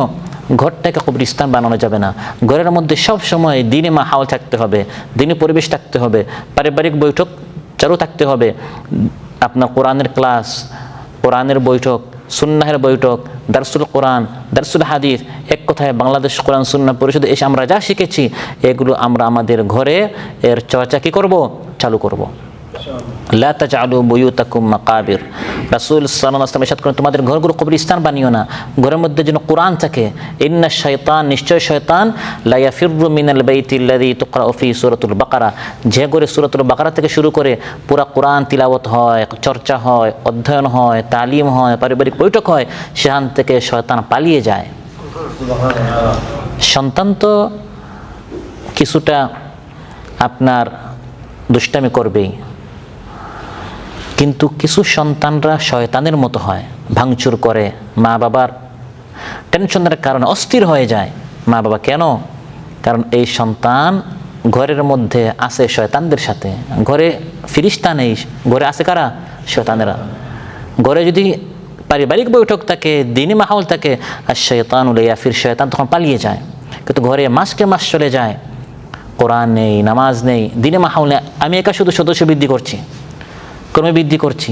ঘরটাকে কবরস্থান বানানো যাবে না। ঘরের মধ্যে সব সময় দ্বীনি মাহৌল থাকতে হবে, দ্বীনি পরিবেশ থাকতে হবে, পারিবারিক বৈঠক চালু থাকতে হবে, আপনার কোরআনের ক্লাস, কোরআনের বৈঠক, সুন্নাহের বৈঠক, দারসুল কোরআন, দারসুল হাদিস, এক কথায় বাংলাদেশ কোরআন সুন্নাহ পরিষদে এসে আমরা যা শিখেছি এগুলো আমরা আমাদের ঘরে এর চর্চা কী করব? চালু করব। লা তাজআলু বুয়ুতাকুম মাকাবির, রাসূল সাল্লাল্লাহু আলাইহি ওয়াসাল্লাম ইরশাদ করেন তোমাদের ঘরগুলো কবরস্থান বানিও না, ঘরের মধ্যে যেন কোরআন থাকে। ইন্নাশ শাইতান, নিশ্চয় শয়তান, লা ইয়াফিররু মিনাল বাইতিল্লাযী তুকরাউ ফী সূরাতুল বাকারা, যে ঘরে সূরাতুল বাকারা থেকে শুরু করে পুরা কোরআন তিলাওয়াত হয়, চর্চা হয়, অধ্যয়ন হয়, তালিম হয়, পারিবারিক বৈঠক হয়, সেখান থেকে শয়তান পালিয়ে যায়। সন্তান তো কিছুটা আপনার দুষ্টামি করবেই, কিন্তু কিছু সন্তানরা শয়তানের মতো হয়, ভাঙচুর করে, মা বাবার টেনশনের কারণে অস্থির হয়ে যায়। মা বাবা কেন? কারণ এই সন্তান ঘরের মধ্যে আছে শয়তানদের সাথে। ঘরে ফিরিস্তা নেই, ঘরে আছে কারা? শয়তানেরা। ঘরে যদি পারিবারিক বৈঠক থাকে, দিনী মাহৌল থাকে, আর শয়তানুল ইয়াফির, শয়তান তখন পালিয়ে যায়। কিন্তু ঘরে মাসকে মাস চলে যায়, কোরআন নেই, নামাজ নেই, দিনী মাহৌল নেই। আমি একা শুধু সদস্য বৃদ্ধি করছি, কর্মী বৃদ্ধি করছি,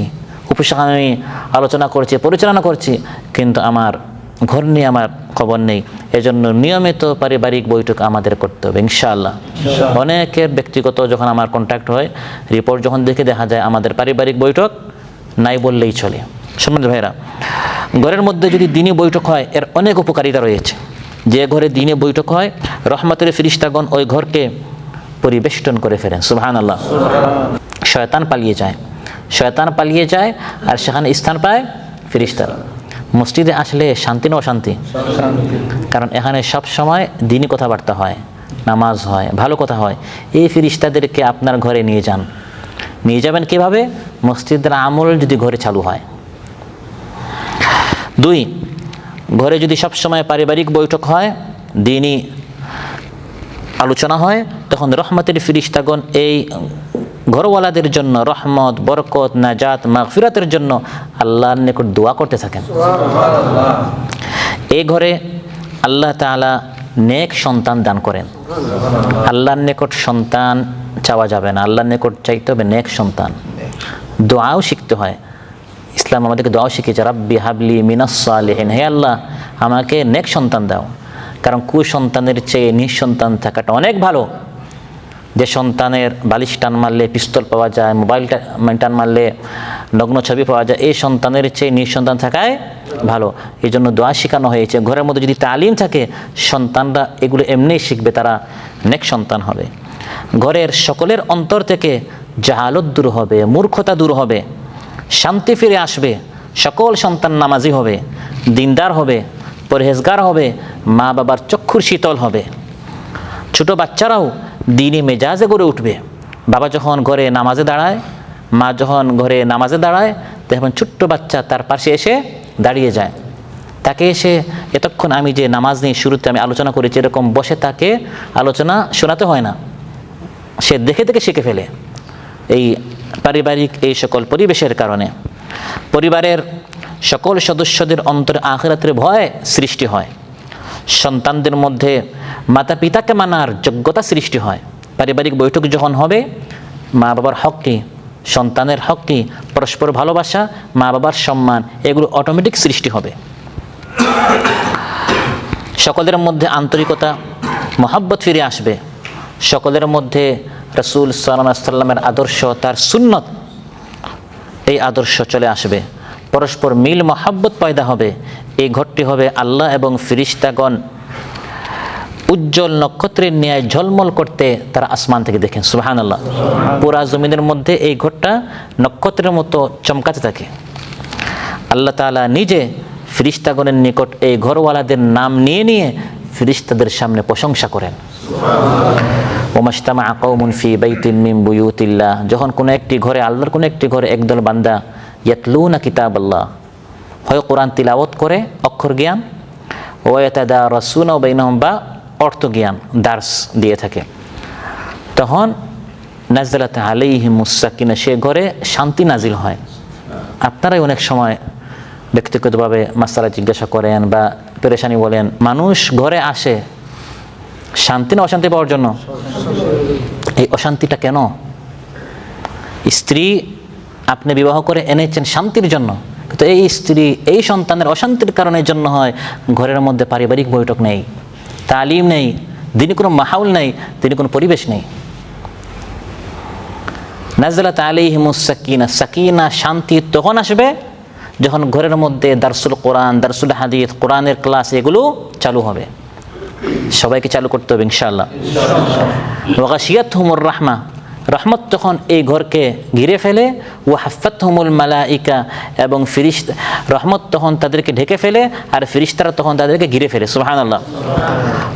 উপশাখা আমি আলোচনা করছি, পরিচালনা করছি, কিন্তু আমার ঘর নিয়ে আমার খবর নেই। এজন্য নিয়মিত পারিবারিক বৈঠক আমাদের করতে হবে ইনশাআল্লাহ। অনেকের ব্যক্তিগত যখন আমার কন্ট্যাক্ট হয়, রিপোর্ট যখন দেখে দেখা যায় আমাদের পারিবারিক বৈঠক নাই বললেই চলে। সম্মানিত ভাইরা, ঘরের মধ্যে যদি দিনী বৈঠক হয় এর অনেক উপকারিতা রয়েছে। যে ঘরে দিনী বৈঠক হয়, রহমতের ফেরেশতাগণ ওই ঘরকে পরিবেষ্টন করে ফেলেন। সুবহানাল্লাহ। শয়তান পালিয়ে যায়, শয়তান পালিয়ে যায়, আর সেখানে স্থান পায় ফেরেশতারা। মসজিদে আসলে শান্তি না অশান্তি? কারণ এখানে সব সময় দিনী কথাবার্তা হয়, নামাজ হয়, ভালো কথা হয়। এই ফেরেশতাদেরকে আপনার ঘরে নিয়ে যান। নিয়ে যাবেন কিভাবে? মসজিদের আমল যদি ঘরে চালু হয়। 2, ঘরে যদি সব সময় পারিবারিক বৈঠক হয়, দিনী আলোচনা হয়, তখন রহমতের ফেরেশতাগণ এই ঘরওয়ালাদের জন্য রহমত, বরকত, নাজাত, মাগফিরাতের জন্য আল্লাহর নিকট দোয়া করতে থাকেন। এই ঘরে আল্লাহ তাআলা নেক সন্তান দান করেন। আল্লাহর নিকট সন্তান চাওয়া যাবে না, আল্লাহর নিকট চাইতে হবে নেক সন্তান। দোয়াও শিখতে হয়। ইসলাম আমাদেরকে দোয়াও শিখিয়েছে, রাব্বি হাবলি মিনাস সালিহিন, হে আল্লাহ আমাকে নেক সন্তান দাও। কারণ কুসন্তানের চেয়ে নিঃসন্তান থাকাটা অনেক ভালো। যে সন্তানের বালিশ টান মারলে পিস্তল পাওয়া যায়, মোবাইল টান মারলে নগ্ন ছবি পাওয়া যায়, এই সন্তানের চেয়ে নিঃসন্তান থাকায় ভালো। এই জন্য দোয়া শেখানো হয়েছে। ঘরের মধ্যে যদি তালিম থাকে, সন্তানরা এগুলো এমনিই শিখবে, তারা নেক সন্তান হবে। ঘরের সকলের অন্তর থেকে জাহালত দূর হবে, মূর্খতা দূর হবে, শান্তি ফিরে আসবে। সকল সন্তান নামাজি হবে, দিনদার হবে, পরহেজগার হবে, মা বাবার চক্ষুর শীতল হবে। ছোট বাচ্চারাও দিনী মেজাজে গড়ে উঠবে। বাবা যখন ঘরে নামাজে দাঁড়ায়, মা যখন ঘরে নামাজে দাঁড়ায়, তখন ছোট্ট বাচ্চা তার পাশে এসে দাঁড়িয়ে যায়। তাকে এসে এতক্ষণ আমি যে নামাজ নিয়ে শুরুতে আমি আলোচনা করেছি, এরকম বসে তাকে আলোচনা শোনাতে হয় না, সে দেখে দেখে শিখে ফেলে। এই পারিবারিক এই সকল পরিবেশের কারণে পরিবারের সকল সদস্যদের অন্তরে আখিরাতের ভয় সৃষ্টি হয়। সন্তানদের মধ্যে মাতা পিতাকে মানার যোগ্যতা সৃষ্টি হয়। পারিবারিক বৈঠক যখন হবে, মা বাবার হক কি, সন্তানের হক কি, পরস্পর ভালোবাসা, মা বাবার সম্মান, এগুলো অটোমেটিক সৃষ্টি হবে। সকলের মধ্যে আন্তরিকতা, মহব্বত ফিরে আসবে। সকলের মধ্যে রাসূল সাল্লাল্লাহু আলাইহি ওয়াসাল্লামের আদর্শ, তার সুন্নত, এই আদর্শ চলে আসবে। পরস্পর মিল মহব্বত পয়দা হবে। এই ঘরটি হবে আল্লাহ এবং ফেরেশতাগণ উজ্জ্বল নক্ষত্রের ন্যায় ঝলমল করতে তারা আসমান থেকে দেখেন। সুবহানাল্লাহ। পুরা জমিনের মধ্যে এই ঘরটা নক্ষত্রের মতো চমকাতে থাকে। আল্লাহ তাআলা নিজে ফেরেশতাগণের নিকট এই ঘরওয়ালাদের নাম নিয়ে নিয়ে ফেরেশতাদের সামনে প্রশংসা করেন। ওমাজতামা কওমুন ফি বাইতিন মিন বুয়ুতিল্লাহ, যখন কোনো একটি ঘরে, আল্লাহর কোনো একটি ঘরে একদল বান্দা ইয়াতলুনা কিতাবাল্লাহ, হয় কোরআন তিলাওয়াত করে অক্ষর জ্ঞান, ওয়া ইয়াতাদারাসুনা বাইনাহুম, বা অর্থ জ্ঞান দার্স দিয়ে থাকে, তখন নাযালাত আলাইহিমুস সাকিনা, সে ঘরে শান্তি নাজিল হয়। আপনারাই অনেক সময় ব্যক্তিগতভাবে মাসালা জিজ্ঞাসা করেন বা পেরেশানি বলেন, মানুষ ঘরে আসে শান্তি না অশান্তি পাওয়ার জন্য? এই অশান্তিটা কেন? স্ত্রী আপনি বিবাহ করে এনেছেন শান্তির জন্য, কিন্তু এই স্ত্রী এই সন্তানের অশান্তির কারণের জন্য হয় ঘরের মধ্যে পারিবারিক বৈঠক নেই, তালিম নেই, দিনে কোনো মাহৌল নেই, দিনে কোনো পরিবেশ নেই। নাযলাত আলাইহিমুস সাকিনা, সাকিনা শান্তি তখন আসবে যখন ঘরের মধ্যে দারসুল কোরআন, দারসুল হাদিস, কোরআনের ক্লাস এগুলো চালু হবে। সবাইকে চালু করতে হবে ইনশাআল্লাহ। ওয়া গাশিয়াতহুমুর রাহমা, রহমত তখন এই ঘরকে ঘিরে ফেলে। ওয়া হাফাতহুমুল মালাইকা, এবং ফেরেশতা, রহমত তখন তাদেরকে ঢেকে ফেলে আর ফেরেশতারা তখন তাদেরকে ঘিরে ফেলে। সুবহানাল্লাহ।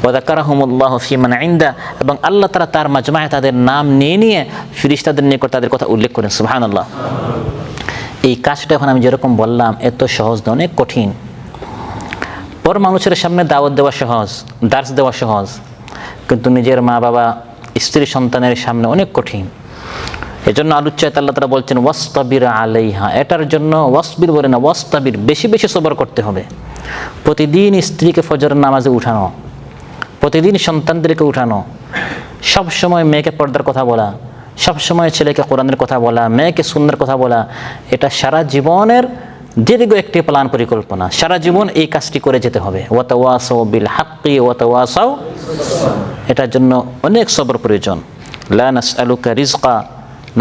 ওয়া যাকারাহুমুল্লাহু ফি মান ইনদা, এবং আল্লাহ তাআলা তার মাজমায়ে তাদের নাম নিয়ে নিয়ে ফেরেশতাদের নিকট তাদের কথা উল্লেখ করেন। সুবহানাল্লাহ। এই কাজটা এখন আমি যেরকম বললাম এত সহজ নয়, অনেক কঠিন। পর মানুষের সামনে দাওয়াত দেওয়া সহজ, দার্স দেওয়া সহজ, কিন্তু নিজের মা বাবা, স্ত্রী, সন্তানের সামনে অনেক কঠিন। এজন্য আলোচ্যায় আল্লাহ তাআলা বলছেন ওয়াসতাবির আলাইহা, এটার জন্য ওয়াসবির বলে না, ওয়াসতাবির, বেশি বেশি সবর করতে হবে। প্রতিদিন স্ত্রীকে ফজরের নামাজে উঠানো, প্রতিদিন সন্তানদেরকে উঠানো, সব সময় মেয়েকে পর্দার কথা বলা, সব সময় ছেলেকে কোরআনের কথা বলা, মেয়েকে সুন্নাহর কথা বলা, এটা সারা জীবনের দীর্ঘ একটি প্ল্যান পরিকল্পনা। সারা জীবন এই কাজটি করে যেতে হবে। ওয়াতাওয়াসাউ বিল হাক্কি ওয়াতাওয়াসাউ, এটার জন্য অনেক সবর প্রয়োজন। লা নাসআলুকা রিজকা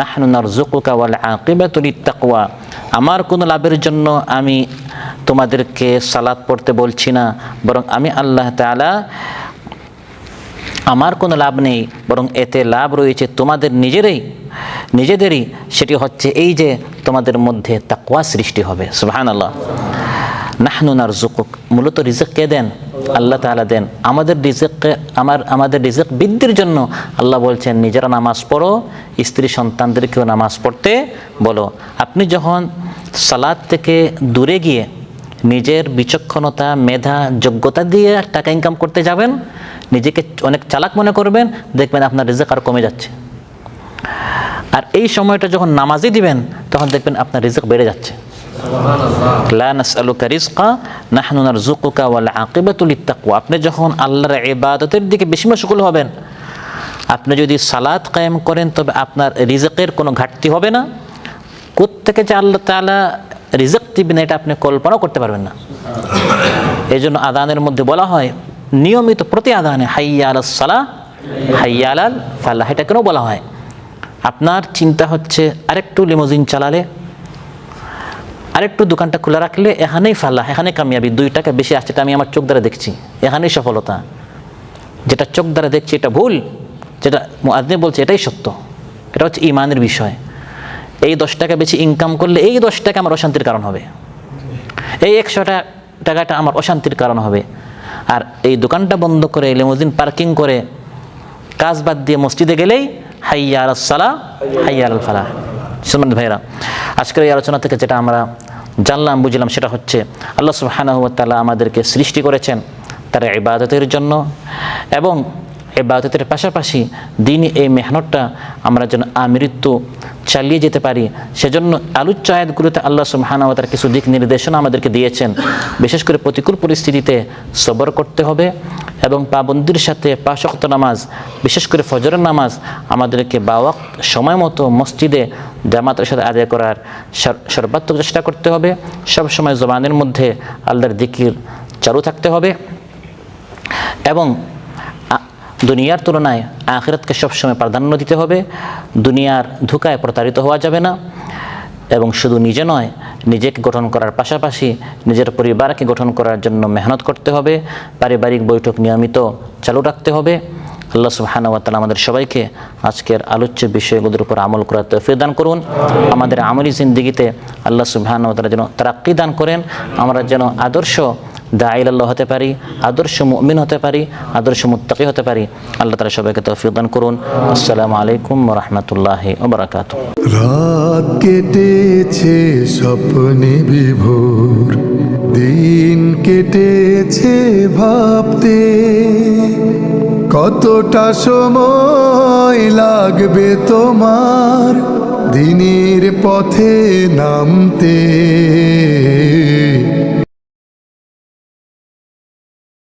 নাহনু নারযুকুকা ওয়াল আকিবাতু লিত্তাকওয়া, আমার কোনো লাভের জন্য আমি তোমাদেরকে সালাত পড়তে বলছি না, বরং আমি আল্লাহ তাআলা, আমার কোনো লাভ নেই, বরং এতে লাভ রয়েছে তোমাদের নিজেদেরই। সেটি হচ্ছে এই যে তোমাদের মধ্যে তাকওয়া সৃষ্টি হবে। সুবহানাল্লাহ। নাহনু নারযুকুক, মূলত রিজিক কে দেন? আল্লাহ তাআলা দেন। আমাদের রিজিক বৃদ্ধির জন্য আল্লাহ বলছেন নিজেরা নামাজ পড়ো, স্ত্রী সন্তানদেরকেও নামাজ পড়তে বলো। আপনি যখন সালাত থেকে দূরে গিয়ে নিজের বিচক্ষণতা, মেধা, যোগ্যতা দিয়ে টাকা ইনকাম করতে যাবেন, নিজেকে অনেক চালাক মনে করবেন, দেখবেন আপনার রিজিক আর কমে যাচ্ছে। আর এই সময়টা যখন নামাজই দিবেন তখন দেখবেন আপনার রিজিক বেড়ে যাচ্ছে। লা নাসআলুকা রিজকা নাহনু নারযুকুকা ওয়াল আকিবাতু লিত্তাকওয়া, আপনি যখন আল্লাহর ইবাদতের দিকে বেশি মশগুল হবেন, আপনি যদি সালাত কায়েম করেন তবে আপনার রিজিকের কোনো ঘাটতি হবে না। কোত্থেকে যে আল্লাহ তাআলা রিজিক দিবেন এটা আপনি কল্পনা করতে পারবেন না। এই জন্য আযানের মধ্যে বলা হয় নিয়মিত প্রতি আযানে হাইয়া আলাস সালাহ হাইয়া আলাল ফালাহ, এটা কেন বলা হয়? আপনার চিন্তা হচ্ছে আরেকটু লিমোজিন চালালে, আরেকটু দোকানটা খোলা রাখলে এখানেই ফালাহ, এখানে কামিয়াবি, 2 টাকা বেশি আসছে, এটা আমি আমার চোখ দ্বারা দেখছি, এখানেই সফলতা। যেটা চোখ দ্বারা দেখছি এটা ভুল, যেটা মুআজ্জিন বলছে এটাই সত্য। এটা হচ্ছে ঈমানের বিষয়। এই 10 টাকা বেশি ইনকাম করলে এই 10 টাকা আমার অশান্তির কারণ হবে, এই 100 টাকাটা আমার অশান্তির কারণ হবে। আর এই দোকানটা বন্ধ করে লিমোজিন পার্কিং করে কাজ বাদ দিয়ে মসজিদে গেলেই হাইয়া আলাস সালাহ হাইয়া আলাল ফালাহ। সম্মানিত ভাইরা, আজকের এই আলোচনা থেকে যেটা আমরা জানলাম, বুঝলাম, সেটা হচ্ছে আল্লাহ সুবহানাহু ওয়া তাআলা আমাদেরকে সৃষ্টি করেছেন তার ইবাদতের জন্য, এবং ইবাদতের পাশাপাশি দিনই এই মেহনতটা আমরা যেন আমৃত্যু চালিয়ে যেতে পারি। সেজন্য আলোচ্য আয়াতগুলোতে আল্লাহ সুবহানাহু ওয়া তাআলা কিছু দিক নির্দেশনা আমাদেরকে দিয়েছেন। বিশেষ করে প্রতিকূল পরিস্থিতিতে সবর করতে হবে এবং পাবন্দির সাথে 5 ওয়াক্ত নামাজ, বিশেষ করে ফজরের নামাজ আমাদেরকে 12 ওয়াক্ত সময় মতো মসজিদে জামাতের সাথে আদায় করার সর্বাত্মক চেষ্টা করতে হবে। সব সময় জবানের মধ্যে আল্লাহর জিকির চালু থাকতে হবে এবং দুনিয়ার তুলনায় আখিরাতকে সবসময় প্রাধান্য দিতে হবে। দুনিয়ার ধোঁকায় প্রতারিত হওয়া যাবে না এবং শুধু নিজে নয়, নিজেকে গঠন করার পাশাপাশি নিজের পরিবারকে গঠন করার জন্য মেহনত করতে হবে। পারিবারিক বৈঠক নিয়মিত চালু রাখতে হবে। আল্লাহ সুবহানাহু ওয়া তাআলা আমাদের সবাইকে আজকের আলোচ্য বিষয়গুলোর উপর আমল করার তৌফিক দান করুন। আমাদের আমলি জিন্দেগিতে আল্লাহ সুবহানাহু ওয়া তাআলা যেন তারাক্কি দান করেন, আমরা যেন আদর্শ দাঈ আল্লাহ হতে পারি, আদর্শ মুমিন হতে পারি, আদর্শ মুত্তাকি হতে পারি। আল্লাহ তাআলা সবাইকে তৌফিক দান করুন। আসসালামু আলাইকুম ওয়া রাহমাতুল্লাহি ওয়া বারাকাতুহু। রাত কেটেছে স্বপ্নে বিভোর, দিন কেটেছে ভাবতে, কতটা সময় লাগবে তোমার দিনের পথে নামতে।